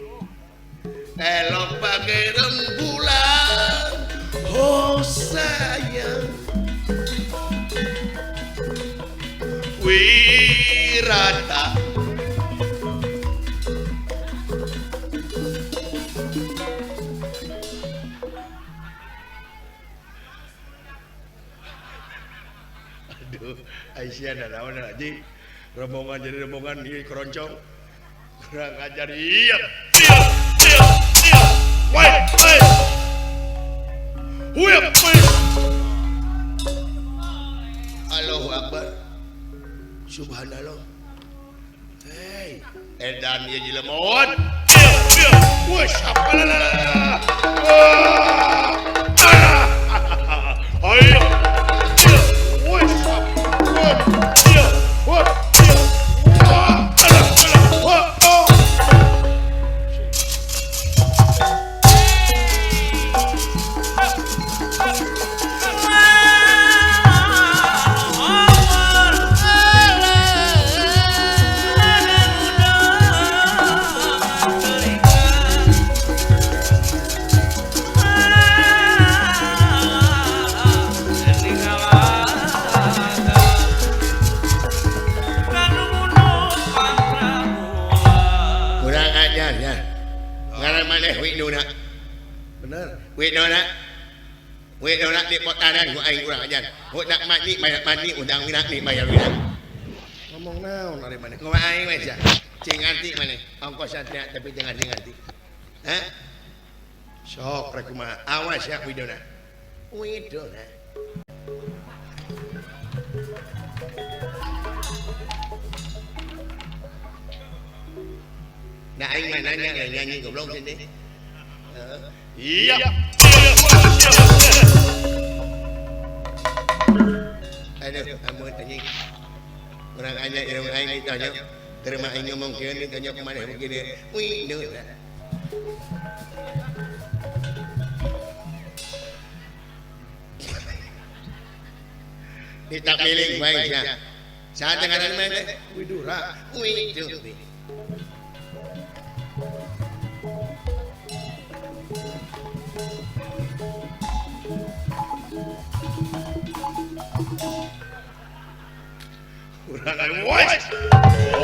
[SPEAKER 2] elok bagai rembulan oh sayang Wirata aduh Aisyah dan lawan aja rombongan jadi rombongan ini keroncong kurang ajar iya wait Allahu Akbar subhanallah hei edan ya jilemon wah siapa ayo Bener. Wait dona di potanan gua aing urang ajan. Udak mani udang winak ni bayar winak. Ngomong naon ari maneh? Ngomong aing we sia. Cing nganti maneh. Ongkos satria tapi jangan nganti. Hah? Sok rek kumaha? Awas ya widona. Widona. Nah aing mah nanya nyanyi goblok sini. Iya. Aduh, amun anjing. Urang anya irung aing ditanya, terima aing ngomong kieu ditanya ke maneh begini. Wih, deui. Ditak miling bae sia. Saat ngaran mah Widura. Widura.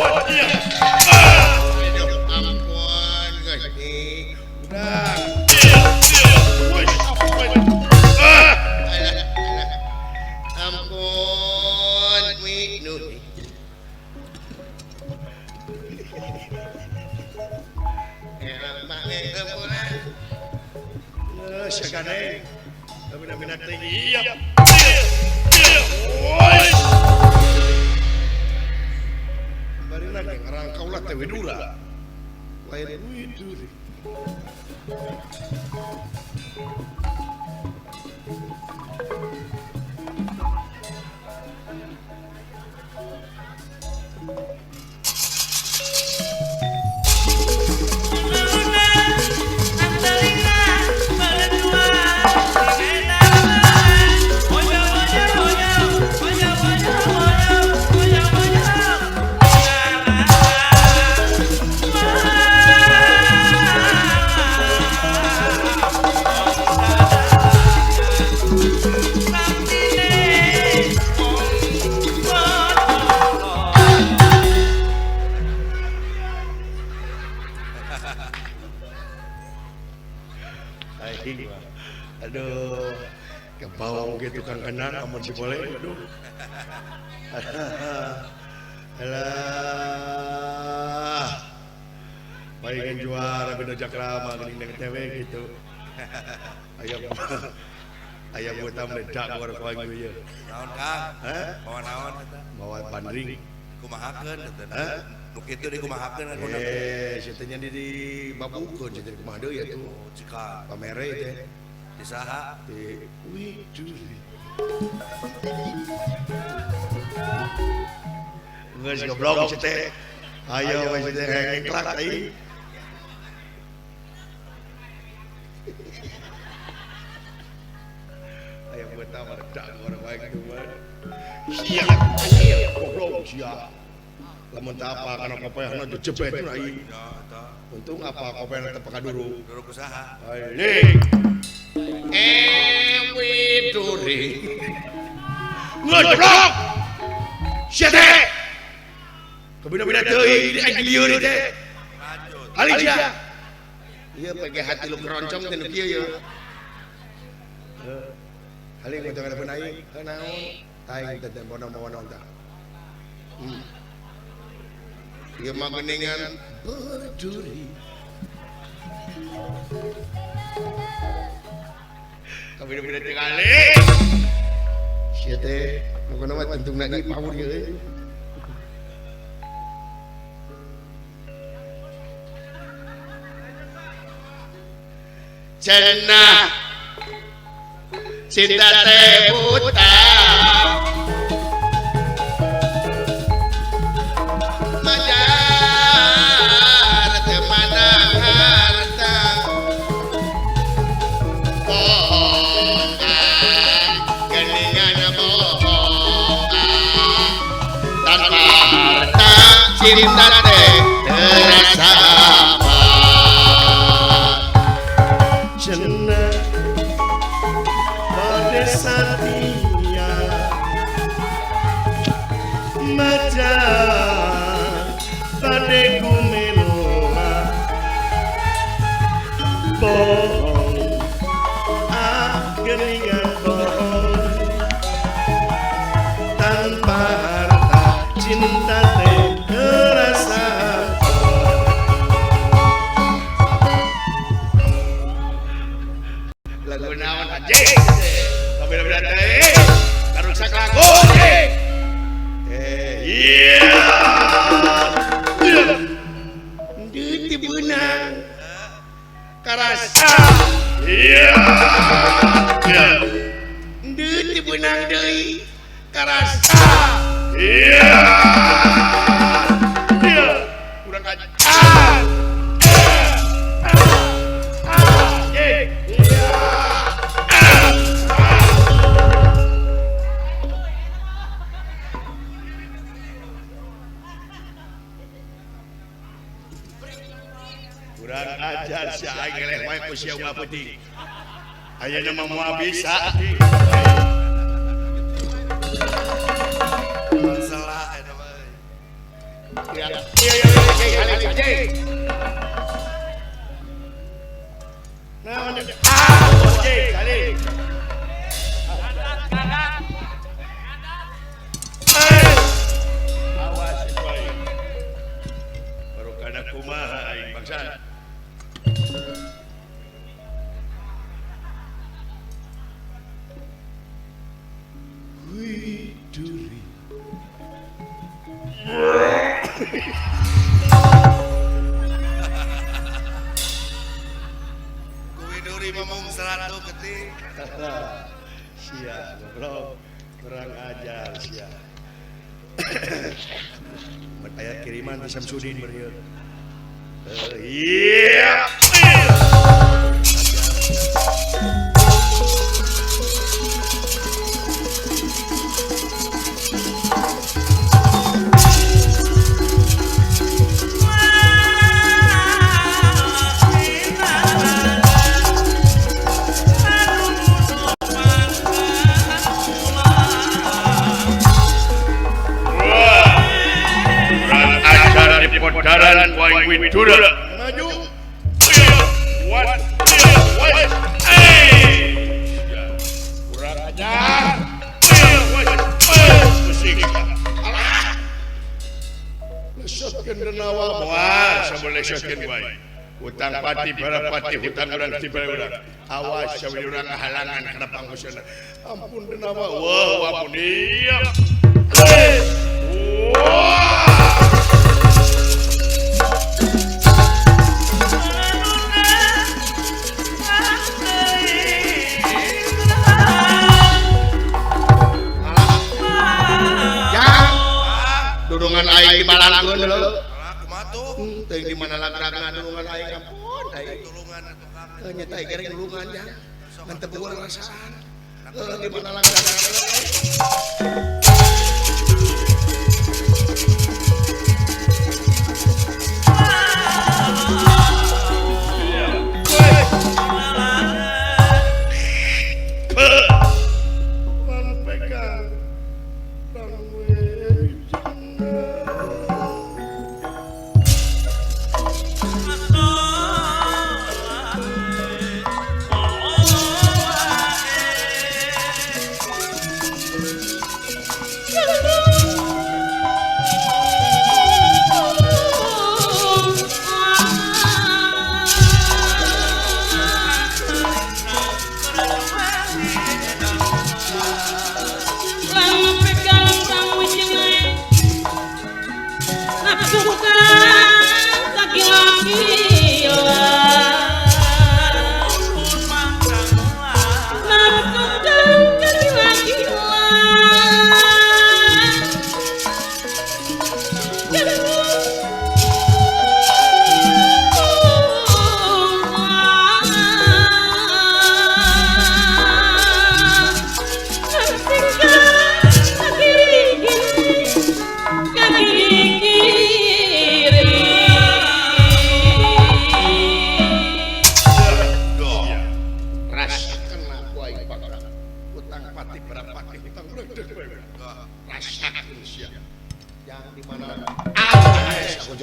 [SPEAKER 2] What dia? Aduh, ampun, Gusti. Udah. Ampun, Winu. Emak ampunan. Sagane. Tapi teh iya. Barina ge ngarang kaulah teh Widura. Lain Widuri. Aduh, kebawang gitu kan kenal, amun si boleh, aduh. Alah, palingan juara beda jakrama gini dengan tewe gitu. Ayam buat meledak war pagi ya.
[SPEAKER 3] Naon Kang?
[SPEAKER 2] Hah?
[SPEAKER 3] Bawa naon eta?
[SPEAKER 2] Bawa bandring.
[SPEAKER 3] Kumahakeun eta. Nu kitu dikumahakeun aku.
[SPEAKER 2] Setenya di babukeun setenya kumaha deui ya tuh.
[SPEAKER 3] Cika
[SPEAKER 2] Pamere teh.
[SPEAKER 3] di saha?
[SPEAKER 2] Di Widuri. Geus goblok teh. Ayo wes teh ngengklak deui. Ayam buat apa redak orang baik tu kan. Siap, goblok siap. Lamun teu apa kana kopehna jebet rai.
[SPEAKER 3] Ya eta.
[SPEAKER 2] Untung apa kopehna teu pakaduru.
[SPEAKER 3] Duru kusaha?
[SPEAKER 2] Aile. Widuri. Goblok. Sia teh. Kabina-bina teuing di aing lieur teh.
[SPEAKER 3] Lanjut.
[SPEAKER 2] Alija. Ieu pege hati lu keroncong teh nu kieu ye. Haling untuk ada penaik, naon, taing tentang bono-bono tak. Dia mah geningan berduri. Kami dah bila kali. Siapa? Bukan nama tentu nak ni power dia. Cenah. Cinta teh buta majar temanang harta bohongan geningan bohongan tanpa harta cinta teh terasa cenah Satia Maja Padeku meloa Bohong lagu naon anjing kabeh-kabeh teh karusak lagu iya di benang karasa iya di benang deui karasa iya kurang ajar kurang ajar si aing eleh wae ku sia ulah peuting ayeuna mah moal bisa
[SPEAKER 3] masalah eta mah
[SPEAKER 2] iya kali aja nah oke kali awas bae baru kana kumaha aing bangsa Widuri
[SPEAKER 3] Widuri ngomong 100 ketik
[SPEAKER 2] sia goblok kurang ajar sia aya kiriman di Samsudin beureun iya Podaran waing widura maju what kurang ajar musik lesotkeun denawa moal sambil lesotkeun wae hutang pati barapati hutang urang ti urang awas sawi urang halangan kana pangusana ampun denawa wah ampun iya dudungan aing di balangkeun lho.
[SPEAKER 3] Kumaha tuh?
[SPEAKER 2] Teuing di mana lagragna dudungan aing ampun aing.
[SPEAKER 3] Tulungan atuh Kang.
[SPEAKER 2] Nya teh kereng dudungan ya. Ngan teu beueur rasaan. Di mana lagragna.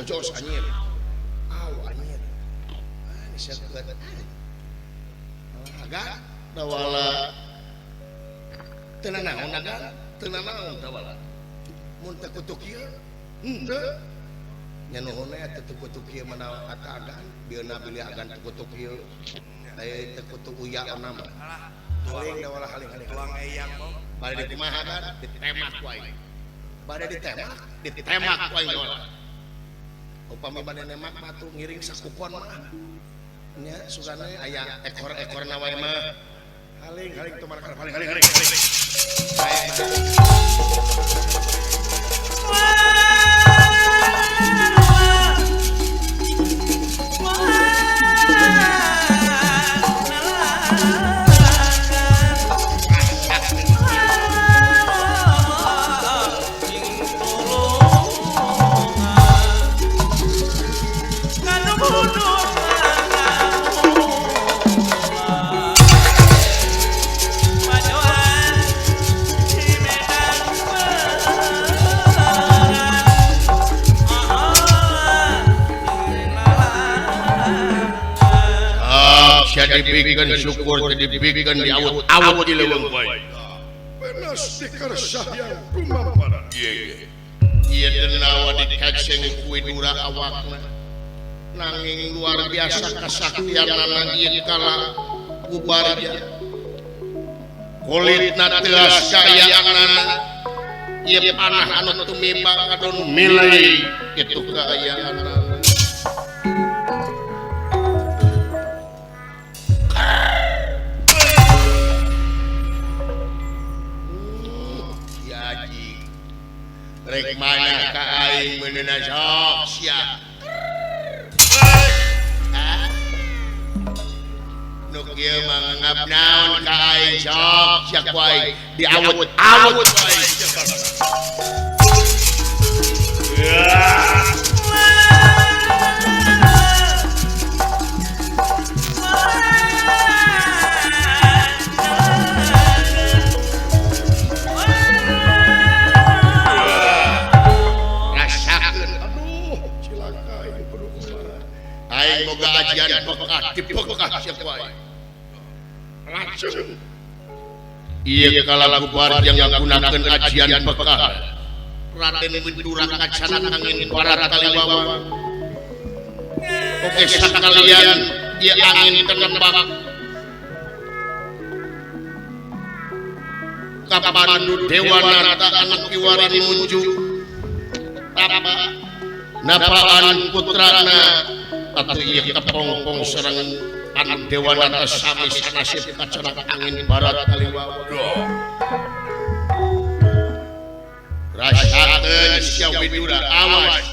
[SPEAKER 2] Jos anjir. Anjir. Ini siapa kan? Agak dawala. Tenan naon agak? Tenan naon dawala. Mun teu kutuk ieu. Henteu. nya nuhun atuh teu kutu kieu mana atagan bieu nabi agan teu kutu kieu aya teu kutu uya ona mah tuang da walah haling-haling
[SPEAKER 3] tuang eyang kok
[SPEAKER 2] bade dikumaha kan ditemak wae bade ditemak wae walah upami bade nemak mah tuh ngiring sakupon mah nya sugana aya ekor-ekorna wae mah haling-haling tuh markar haling-haling dibikeun syukur dibikeun diawut-awut di leuweung bae benas dikersah yang kumampara ieu teh nawa dikaceng ku dura awakna nanging luar biasa kasaktianna ieu kala bubarja kulitna teuas kaayaanna ieu panah anu tumiba kadon milai kitu kaayaanna rek mana ka aing meunana sok sia nu kieu mah ngap naon ka aing sok sia ku aing diawut-awut wae aing boga ajian pekah dipekah sia ku aing racun ieu kala bubarja ngagunakeun ajian pekah Raden Widura kacanang angin barat kaliwawa oke sakalian ieu angin tenebak kapandu dewanata anak kiwari muju apa napaan putrana atuh ieu kepompong sareng anu dewanata sami sanasib kacanang angin barat kaliwawa rasakeun sia Widura awas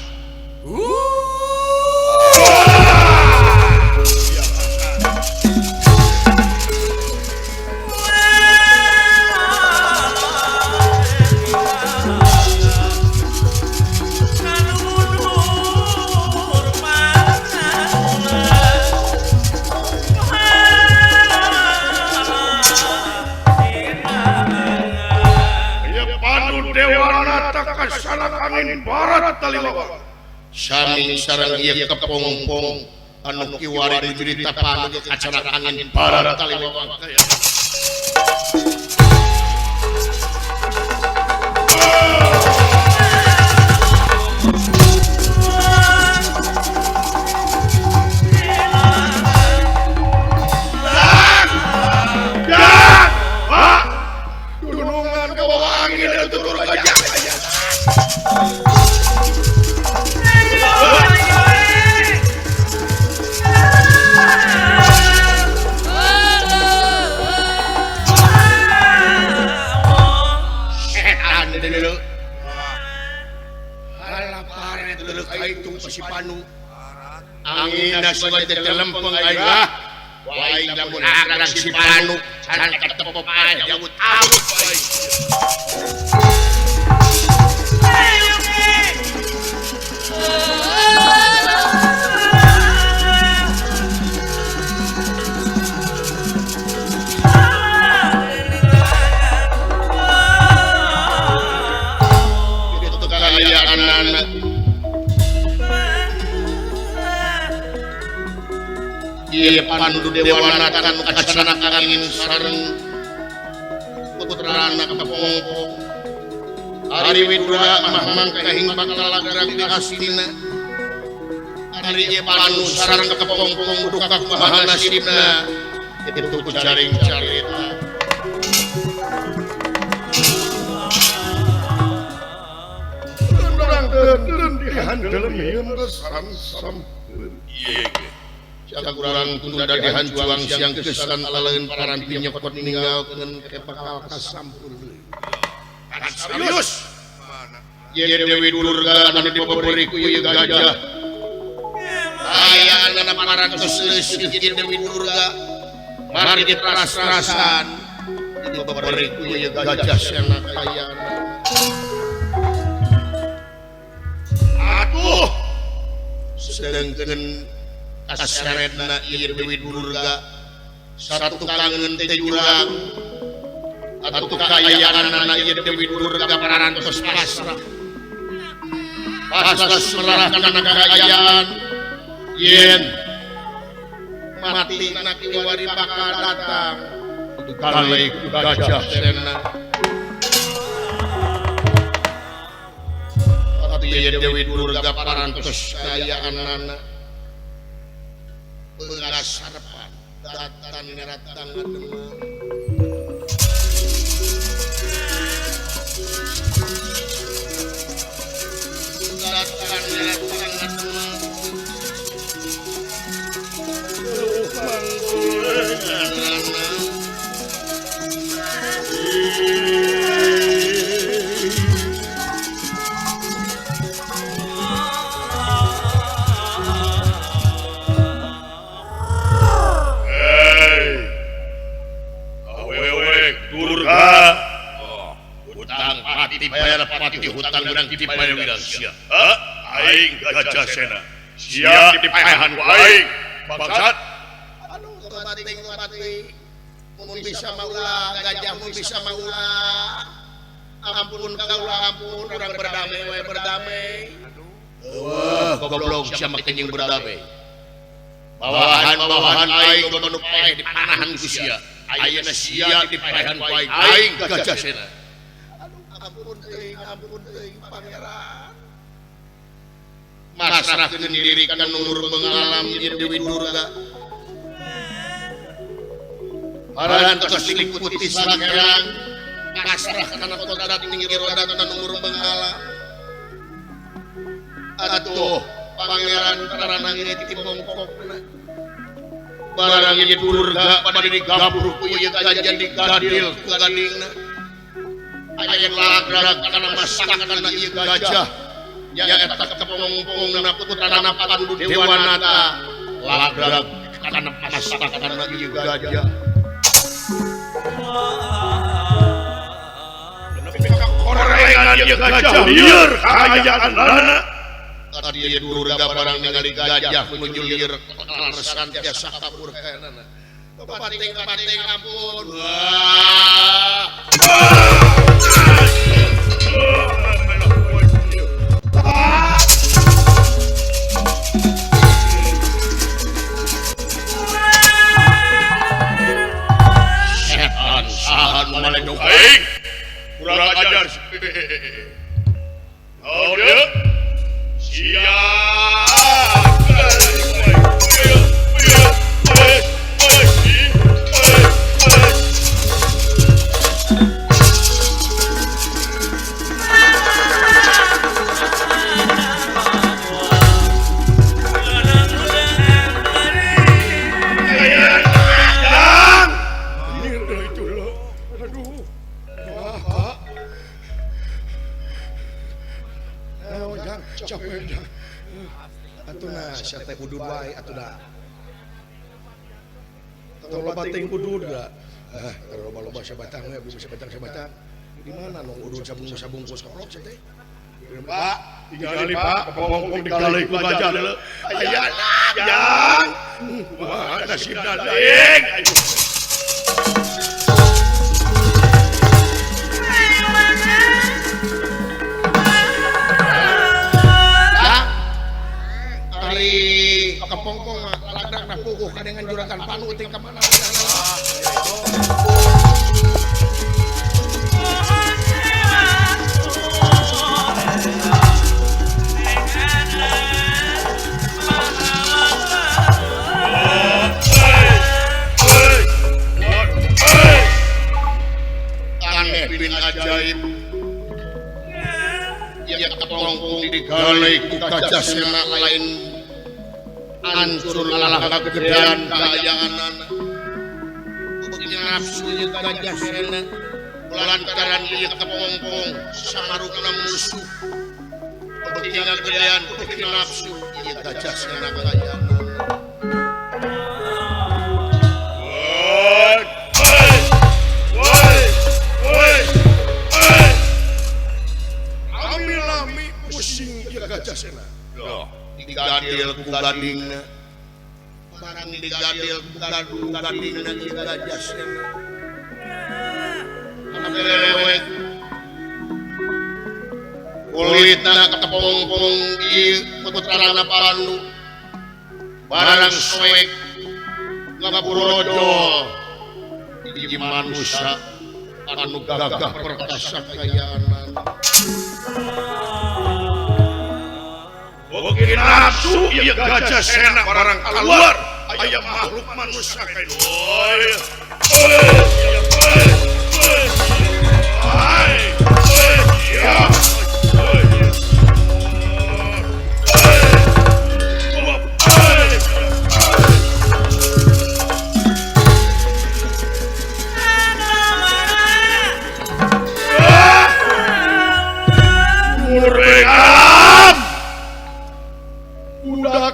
[SPEAKER 2] kasanang angin barat kaliwawa sami sareng ieu kepompong anu kiwari dijurita panu kacanang angin barat kaliwawa dunungan ke bawah angin itu turun aja Panu angin nasuai teh lempeng aing lah waing lamun akrang si Panu can ketepop ae awut-awut wae itu kekayaan anak ieu pandu dewanata anu kacanang angin sareng putrana kepompong Ari Widura mah mangkahing bakal lagrag di Astina ari ieu manus sareng kepompong duka kumaha nasibna itu jaring carita dan dihandeleun kesan sampeun jaga kurang tunda dihancuang siang kesan lain paranti nyokot ninggalkeun ke bakal kasampur serius ye Dewi Durga anu dibeberi ku ieu gajah aya anak parantos leusih Dewi Durga mari diperas-perasan dibeberi ku ieu gajah sana kayana aduh sedengkeun kasaredna ieu Dewi Durga satu kangen teh jurang atau kekayaan ieu Dewi Durga parantos pasrah pasrah serahkan kekayaan yen mati na kiwari bakal datang kalih ku gajah sena tapi ieu Dewi Durga parantos kekayaanana beungas harapan datang ngeratang ngademang datang ngeratang ngademang hutang urang dibayar wirang sia. Aing gajah sena. Siap dipaehan ku aing. Bangsat. Anu kebating mun bisa maula gajah mun bisa maula. Ampun kaula ampun urang berdamai we berdamai. Wah, goblok sia make nying berdamai. Bawahan aing nu paeh dipanahan ku sia. Ayeuna sia dipaehan ku aing. Aing gajah sena. Ampun teuing pangeran masrahkeun diri kana nur mengalam ieu Dewi Durga parantos liputi sakerang pasrah kana kodrat tinggi rodat kana nur mengalam atuh pangeran paranang ieu ti mongkokna barang ieu Durga pada digabur ku ieu gajah digadil ku gadingna aya lagrag kana masakna ieu gajah nya eta kepompongna putrana Pandu Dewanata lagrag kana masakna ieu gajah korengan ieu gajah lieur kayaanana tadi ieu Durga barang ningali gajah menuju lieur resan tiasa kabur kayanana kepating ampun setan sahan maledog aing kurang ajar oh dia siap atuna sia teh hudud wae atuna tong bating hudud ga kalau loba sabatang we bisa sabatang di mana nong hudud sabungkus koplok sia teh Pak tinggal Pak kepompong digalih ku gajah deuleu aya jang wah nasibna deing kepompong lagrak na puguh kadengan juragan Panu ting ka mana bin ajaib yang kepongkong digalai ku gajah sena lain ancur alah kegedean kaayaanan bukti nafsu ieu gajah sena lantaran ieu kepongkong samarukna musuh bukti kegedean bukti nafsu ieu gajah sena kaayaanan. Gajah sena digadil ku gadingna barang digadil ku gadingna ieu gajah sena amerewek kulitna kepongpong ieu putrana Pandu barang soek ngaburojo hiji manusia anu gagah perkasa kayaanan. Bukti nafsu ieu gajah sena barang keluar aya makhluk manusia kain.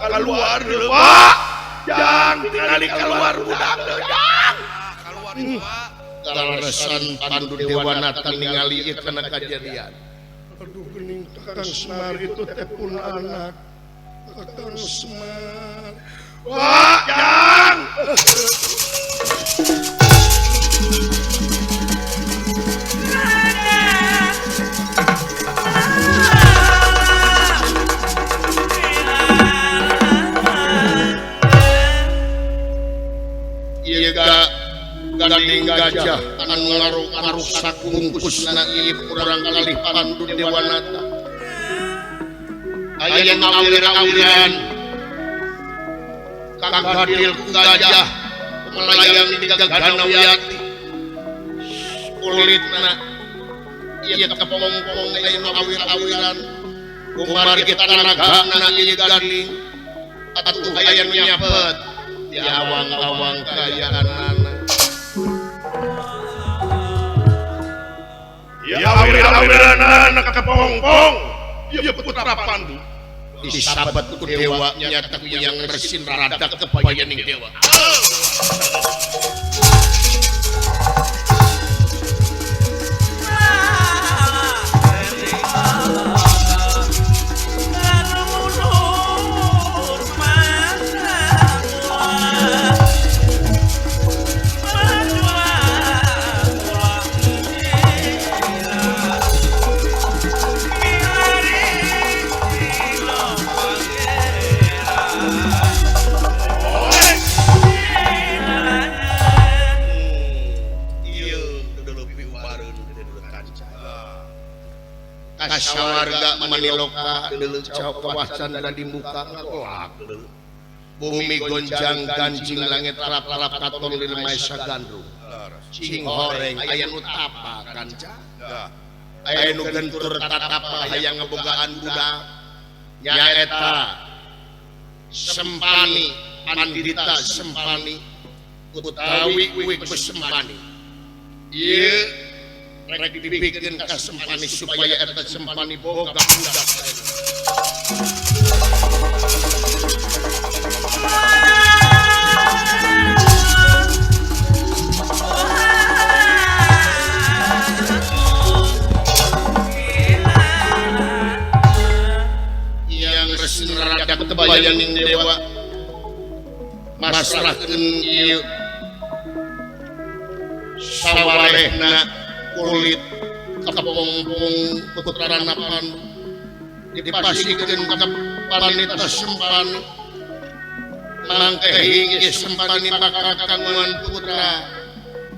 [SPEAKER 2] Keluar dulu Pak, jangan tinggali keluar budak dulu jangan keluar itu Pak. Kalesan Pandu Dewanata ningali ieu kana kajadian. Aduh geuning Kakang Semar itu teh pun anak Kakang Semar. Pak, jangan. Gading gajah anu ngarusak bungkusna ieu urang kalih Pandu Dewanata aya awir-awiran kagadil ku gajah melayang di gagana wiyati kulitna ieu kepongpong aya awir-awiran kumargi tanagana ieu gading atuh aya nu nyapet di awang-awang kayaanana. Ya awir-awiran anak kepongpong ieu putra Pandu disabat ku dewa nyata ku yang bersin rada kepayaning dewa. Kasawarga maniloka deuleu kawasan dan di muka ngagolak bumi gonjang ganjing langit rap-rap katon lil maesa gandrung cing horeng aya nu tapa kanca aya nu gentur tatapa hayang ngebogaan budak nyaeta Sempani Pandita Sempani utawi Wik Sempani ieu rek dibikeun ka Sempani supaya eta Sempani boga budak. Yang resin rada kebayaning dewa masrahkeun ieu sawarehna kulit kepongpong putrana Pandu dipasikeun ka Pandita Sempani mangkehi Sempani makakanguan putra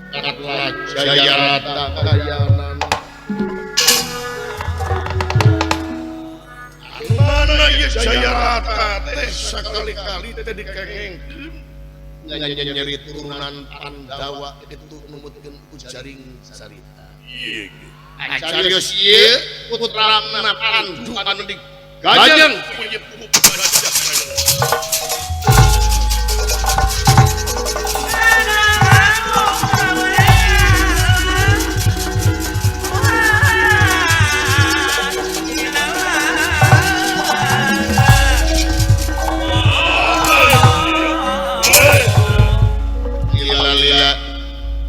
[SPEAKER 2] Katla Jayarata kayanan mana ieu Jayarata teh sakali-kali teh dikengengkeun nyari turunan Pandawa itu numutkeun ku jaring sarita. Acarios ieu putrana Pandu anu digajeng penyepuh gajah.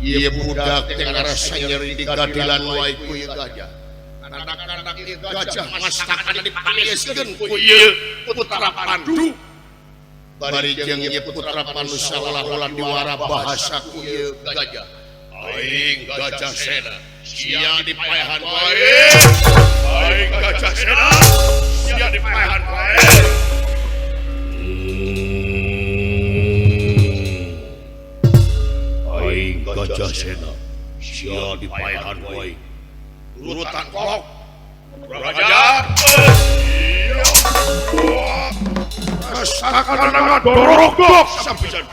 [SPEAKER 2] Ieu budak teh ngarasa nyeri di gadilan wae ku ieu gajah. Anak-anak ieu gajah mastakana dipanieskeun ku ieu putra Pandu. Bari jeung ieu putra Pandu saolah-olah diwara bahasa ku ieu gajah. Aing Gajah Sena, sia dipaehan wae. Aing Gajah Sena, sia dipaehan wae. Aing Gajah Sena, sia dipaehan wae. Urutan kolok, Raja. Rasakan dorogok sampisan.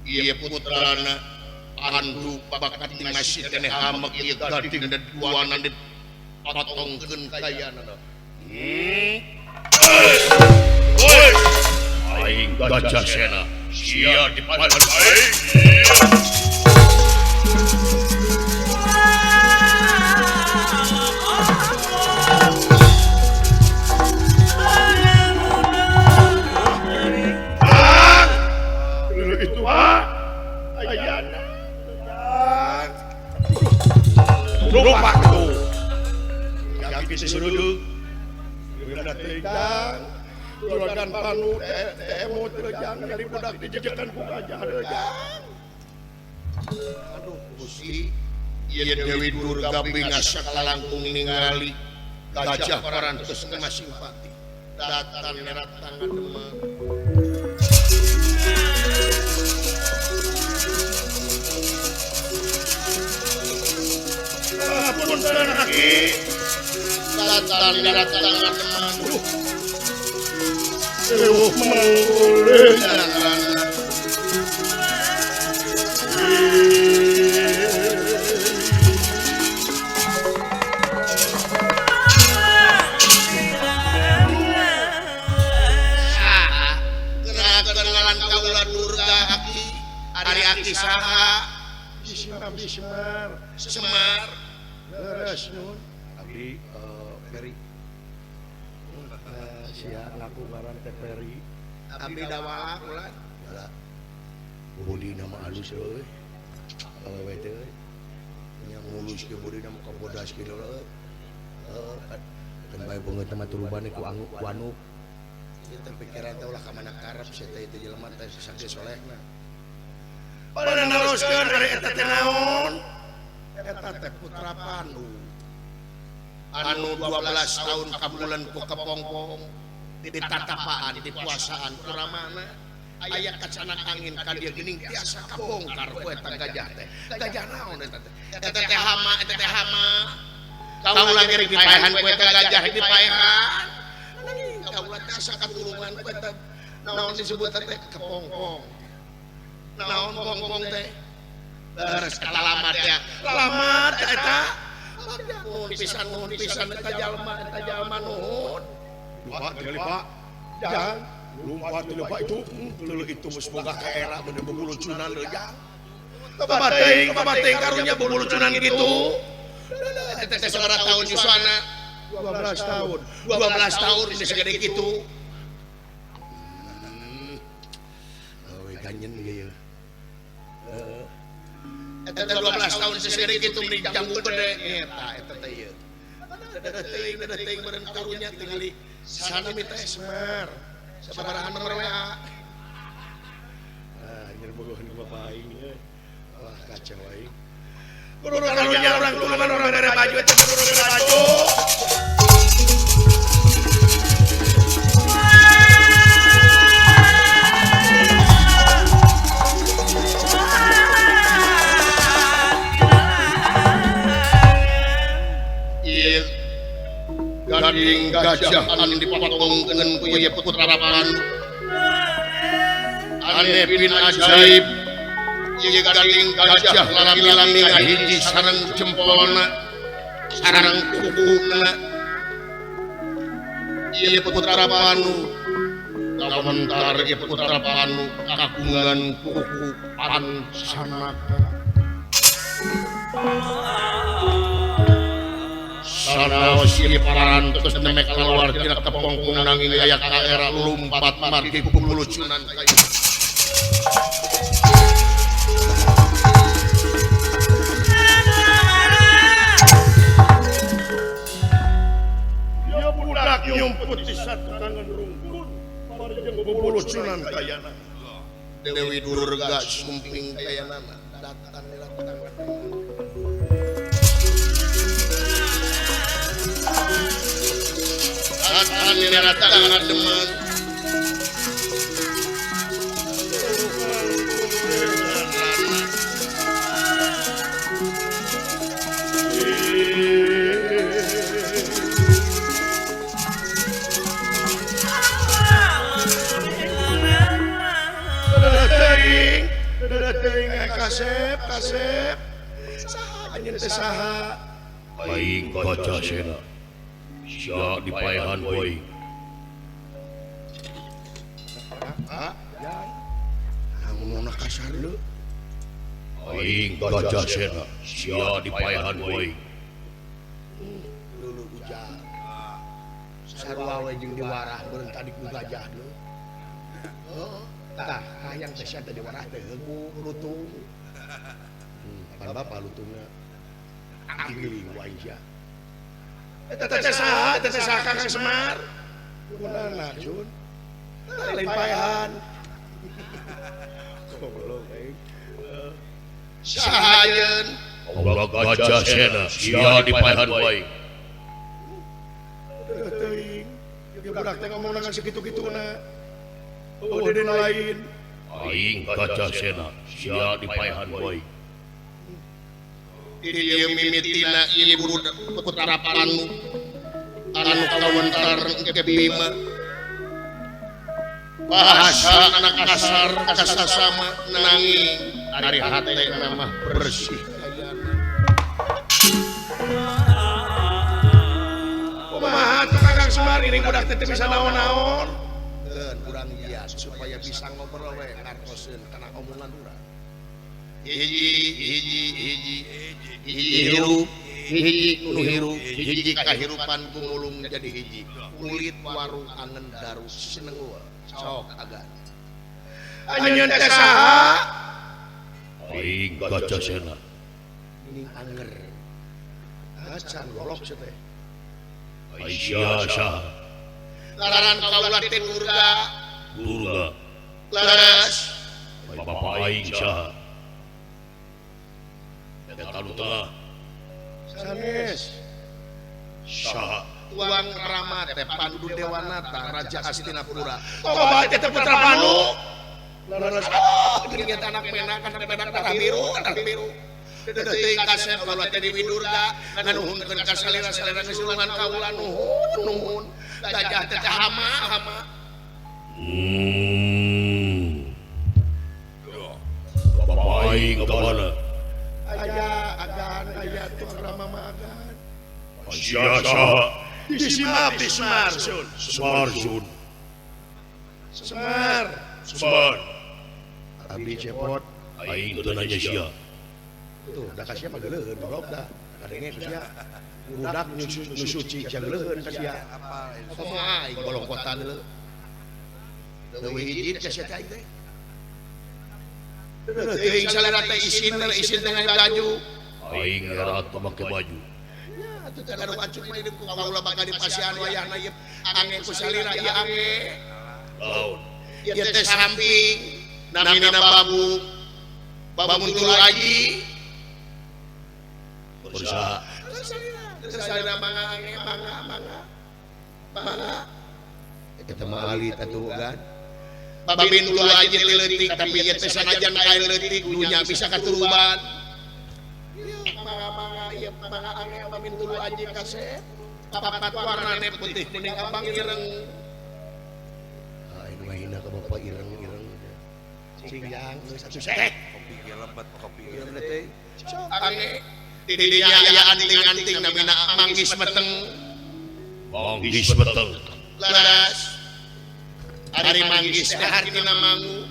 [SPEAKER 2] Ieu putrana Pandu bakat ngasih keneh hamek ieu gading dan duanan dipotongkeun kayana. Aing Gajah Sena, sia dipaehan wae. Itu ayana lupa tuh yang bisa suruh bila tegang juragan Pandu emo terjang dari budak dijejekan ku gajah terjang. Aduh Gusti, ieu Dewi Durga bingasa kalangkung ningali gajah parantos kena simpati datan nerat tangan demam. Pun lagi datan nerat tangan demam. Menggulih jalan kenalan kaula Durga aki ari aki saha Semar leres nun abdi Peri sia ngaku ngaran teh Peri abdi dawala ulah budi nama alus euy awewe teh nya ngulus ke budi nama kabodas ke heula kan bae beungeut mah turubane ku anu ieu teh pikiran teh ulah ka mana karep sia teh ieu jelema teh sage solehna bade naroskeun ari eta teh naon eta teh putra Pandu anu 12 tahun kabulan ku kepongpong di tatapaan di puasaan kuramana aya kacanak angin ka dieu geuning tiasa kabongkar ku eta gajah teh gajah naon eta teh hama kaula geuring dipaehan ku eta gajah dipaehan kaula teh asa katulungan ku eta naon disebut teh kepongpong naon pongpong teh beres kalamat ya lamat eta nuhun pisan eta jalma nuhun lupa jangan lupa lupa itu mus boga ka era mun bubulucunan deui jang kabateng karunya bubulucunan gitu eta teh sabaraha taun yusana 12 tahun ini segede kitu we ganyen ieu eta 12 tahun segede kitu di janggu gede eta teh ieu teuing beureun karunya tingali sanami teh Semar sabaraha nomor WA nyer bogohan ku bapak aing wah kacau aing kudu karunya urang tulungan urang mere baju eta kudu mere baju gading gajah anu dipotongkeun ku ieu putra Panu aneh bin ajaib ieu gading gajah lami-lami ngahiji sareng jempolna sareng kukuna ieu putra Panu kawentar ieu putra Panu kagungan kuku Pancanaka sanaos ieu parantos nemek keluar tina kepongkung nanging aya kaera lumpat margi kupulucunan kayu ya budak nyumput di satu tangan rungkun parjeung kupulucunan kayana Dewi Durga sumping kayanana datang datang datang demen kasep anjeun teh saha
[SPEAKER 5] Aing Gajah Sena sia dipaehan boy
[SPEAKER 2] ngomongna kasar lu
[SPEAKER 5] Aing Gajah Sena sia dipaehan boy
[SPEAKER 2] dulu ujar sarua we jeung diwarah beureun tadi ku gajah lu tah hayang teh sia teh diwarah teh heugu lutung pan bapak lutungna giling wae sia teh saha Kang Semar kunaon Jun lain paehan goblok aing sahayeun
[SPEAKER 5] Ongga Gajah Sena sia dipaehan boy
[SPEAKER 2] teuing ieu budak teh ngomong dengan sakitu-kituna oh dede lain
[SPEAKER 5] Aing Gajah Sena sia dipaehan boy
[SPEAKER 2] ieu mimitina ieu putra Panu anu kawentar ke Bima bahasa anak kasar kasasama nanging dari hate nama bersih kumaha tuh Kang Semar ini budak teh bisa naon-naon keun urang giat supaya bisa ngobrol we ngartoseun kana omongan urang hiji hirup hiji kahirupan kumulung jadi hiji kulit warung angen daru seneng sok agan anjeun teh saha
[SPEAKER 5] Aing Gajah Sena
[SPEAKER 2] ini anger acan golok teh
[SPEAKER 5] Aisyah saha
[SPEAKER 2] laran kaula teh
[SPEAKER 5] Durga
[SPEAKER 2] laras
[SPEAKER 5] bapak aing saha eta nu tengah
[SPEAKER 2] sanes
[SPEAKER 5] saha
[SPEAKER 2] Tuang Rama teh Pandu Dewanata Raja Hastinapura coba teh putra Panu laras geuningan anak pena kana pena darah biru teuing kasep kalau teh Dewi Durga nganuhunkeun ka salira-salira kesulungan kaula nuhun gajah teh hama
[SPEAKER 5] bapak aing kamana
[SPEAKER 2] aya Tuang Rama mah agan
[SPEAKER 5] Aisyah saha
[SPEAKER 2] Semar
[SPEAKER 5] Semar
[SPEAKER 2] abdi cepot
[SPEAKER 5] aing teu nanya sia
[SPEAKER 2] tuh da kasih apa geuleun goblok da kadenge sia budak nu suci sia geuleun ka sia kumaha aing bolong kota deuleu leuwih hiji ka sia aing teh teuing salera teh isin dengan baju
[SPEAKER 5] aing erat make baju
[SPEAKER 2] atuh teh anu acuk mah hidup ku kaula bakal dipasihan wayahna ieu ange ku salira ieu ange
[SPEAKER 5] laun
[SPEAKER 2] ieu teh samping namina babu tulu aji
[SPEAKER 5] berusaha
[SPEAKER 2] salira mangga ange mangga eta mah alit atuh kan babin tulu aji teh leutik tapi ieu teh sanajan kae leutik dunya bisa katuruban mangga ieu mangga ange babin tulu aji kasep papat warnane putih kuning abang ireng. Ah, ini mahina ka bapak ireng. Cingjang satu sek.
[SPEAKER 3] Kopi ge lebat kopi ge.
[SPEAKER 2] Ieu teh. Sok ange didinya aya anting-anting namina manggis meteng.
[SPEAKER 5] Manggis betul.
[SPEAKER 2] Laras. Ari manggis teh hartina mangu.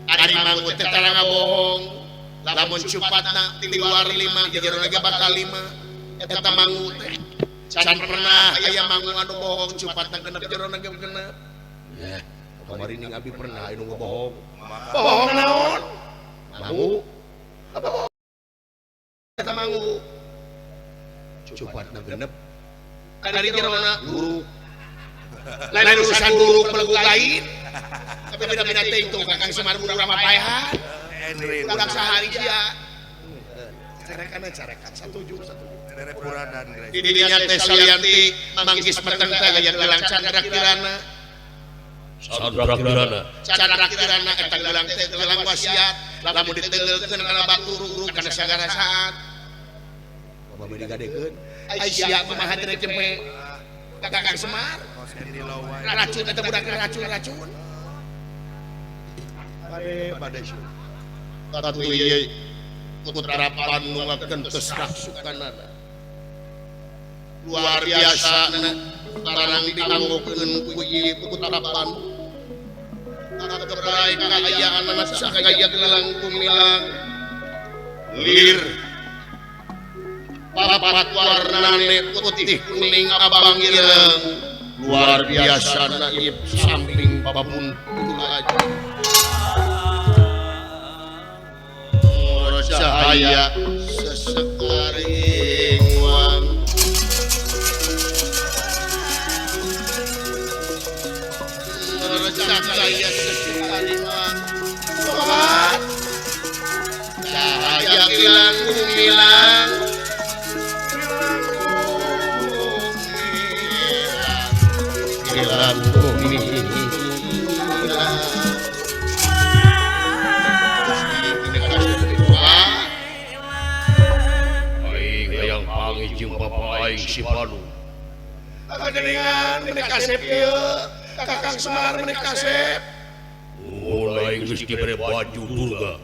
[SPEAKER 2] Ari mangu teh tara ngabohong. Lamun cupatna di luar 5 di jero lagi bakal 5. Eta mangu teh. Can pernah aya mangu anu bohong cupatna genep jero lagi genep. Ya, kamari ning abi pernah anu ngebohong. Bohong naon? Mangu. Apa bohong? Eta mangu. Cupatna genep. Dari jerona guru. Lain urusan guru pelegu lain. Tapi beda-beda teh itu Kakang Semar guru Ramapayahan. Udah sehari dia. Carekan satuju.
[SPEAKER 3] Dere puradan geus.
[SPEAKER 2] Di dinya teh salianti manggis peteng teh aya gelang candra kirana.
[SPEAKER 5] Sandra kirana.
[SPEAKER 2] Candra kirana eta gelang teh gelang wasiat. Lamun ditegelkeun kana baturug kana sagara saat. Bapak digadekeun. Aisyah kumaha teh cempe. Kakang Semar. Racun eta budak racun. Bade sih. Tatu ieu putra Panu ngakeun tesrak sukanana. Luar biasa barang ditanggukeun ku ieu putra Panu. Keberai kakayaan anak sakaya gelang kumilang. Lir. Papat warnane putih kuning abang ireng. Luar biasa na ieu samping babuntul aja. Cahaya sesekaring wang. Cahaya sesekaring wang. Cahaya gilang gumilang. Gilang gumilang.
[SPEAKER 5] Jeung bapak aing si Panu.
[SPEAKER 2] Kageningan meuni kasep ieu. Kakang Semar meuni kasep.
[SPEAKER 5] Mun aing geus dibere baju durga.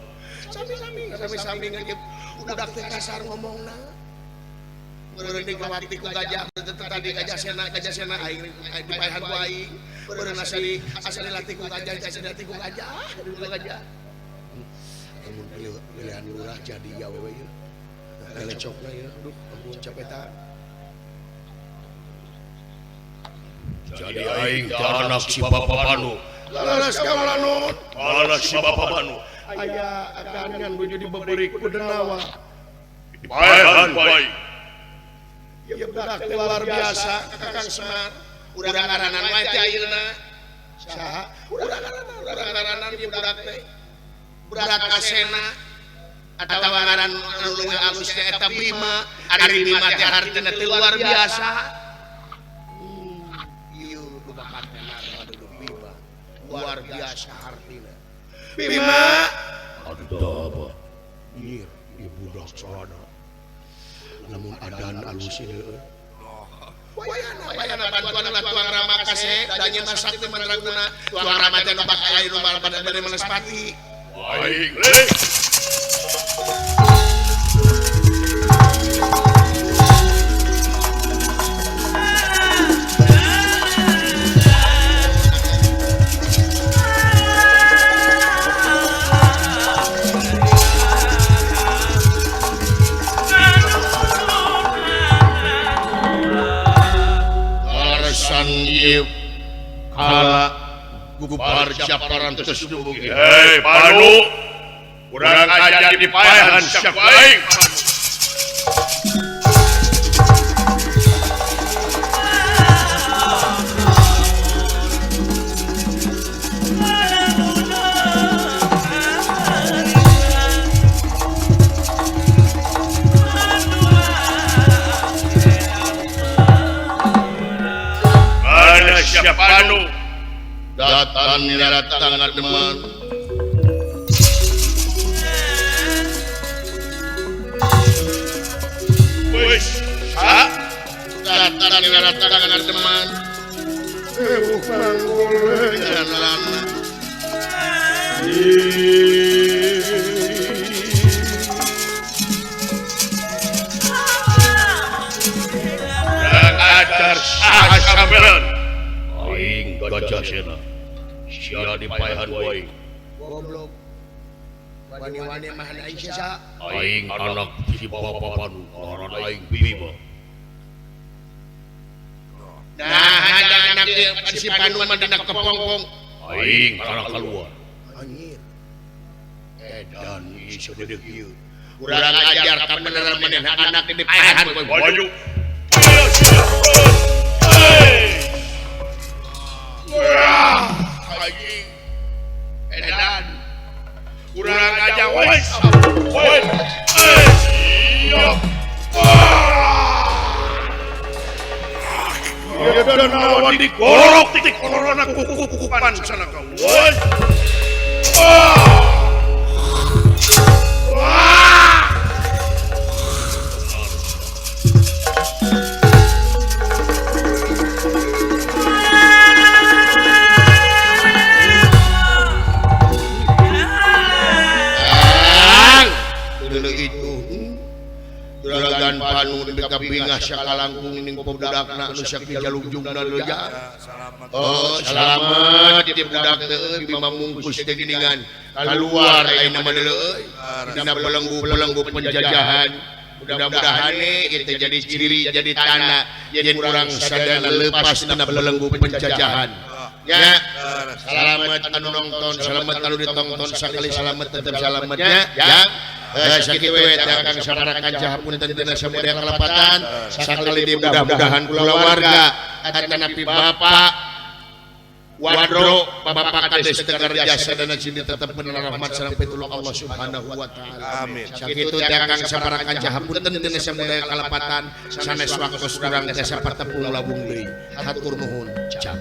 [SPEAKER 2] Sami-sami ngeup budak teh kasar ngomongna. Meureun digawati ku gajah tadi gajah sena aing dipaehan ku aing. Meureun asali latih ku gajah ku gajah. Mun pilihan lurah jadi ya wewe ieu. Lecokna ya, aduh, ampun capetan.
[SPEAKER 5] Jadi aing teh anak si Bapak Panu.
[SPEAKER 2] Laras kawalanun.
[SPEAKER 5] Anak si Bapak Panu.
[SPEAKER 2] Aya akangan nuju diberi ku denawa.
[SPEAKER 5] Paehan baik.
[SPEAKER 2] Ieu budak teh luar biasa Kakang Semar. Urang ngaranan wae teh ayeuna. Saha? Urang ngaranan ieu budak teh. Budak Kasena. Atawa ngaran anu leuwih alus teh eta Bima. Ari Bima teh hartina teh luar biasa. Ieu bapak teh duduk Bima. Luar biasa hartina. Bima.
[SPEAKER 5] Ada apa?
[SPEAKER 2] Ieu budak soalna. Lamun adan alus ieu. Wayana bantuan tuang Rama kasih danyeun sakti mandraguna. Tuang Rama teh nu bakal aya nu bade melespati.
[SPEAKER 5] Baik,
[SPEAKER 2] Arasan ieu kala gubar japaran terus dumugi.
[SPEAKER 5] Hei Panu, urang aja dipaehan sak aing. Mana siapa Panu?
[SPEAKER 2] Datang ngademan.
[SPEAKER 5] Wis, ha?
[SPEAKER 2] Datang ngarata dengan teman. Panggul dengan lana.
[SPEAKER 5] Yang ajar sah sampean. Aing gajah sena. Sia dipayahan wae.
[SPEAKER 2] Goblok. Wani-wani mah aing sia.
[SPEAKER 5] Aing anak si bapa panu, ngaran aing Bima.
[SPEAKER 2] Nah, ada anak si Panu mah dina kepompong.
[SPEAKER 5] Aing anak keluar.
[SPEAKER 2] Anjir.
[SPEAKER 5] Edan ieu deuk ieu.
[SPEAKER 2] Urang ajar ka beneran manehna anak dipayahan we.
[SPEAKER 5] Maju.
[SPEAKER 2] Anjing. Edan. Urang ajar we.
[SPEAKER 5] Siap. Dan lawan digorok titik corona kukupan sana kau.
[SPEAKER 2] Dulu itu Juragan Panu deka bingah sakalangkung ning pebudakna anu saking jalungjungna leuja. Oh, selamat di budak teu Bima mungkus teh geuningan. Kaluar ayeuna mah deuleu euy. Dina belenggu penjajahan. Mudah-mudahan kita jadi ciri jadi tanda yen urang sadana leupas dina belenggu penjajahan. Ya, selamat anu nonton, selamat anu ditonton sakali selamat tetep selamatnya ya. Sakit we akan sabarakan jahapunten dina samudaya kalapatan sakali di mudah-mudahan kulawarga atanapi bapak wadro bapak kades tegar jasa dan sini tetap benar rahmat sareng pitulung Allah Subhanahu wa taala.
[SPEAKER 3] Amin.
[SPEAKER 2] Sakitu teh akan sabarakan jahapunten dina samudaya kalapatan sanes waktos urang teh sapertepung labung deui. Hatur nuhun. Jam.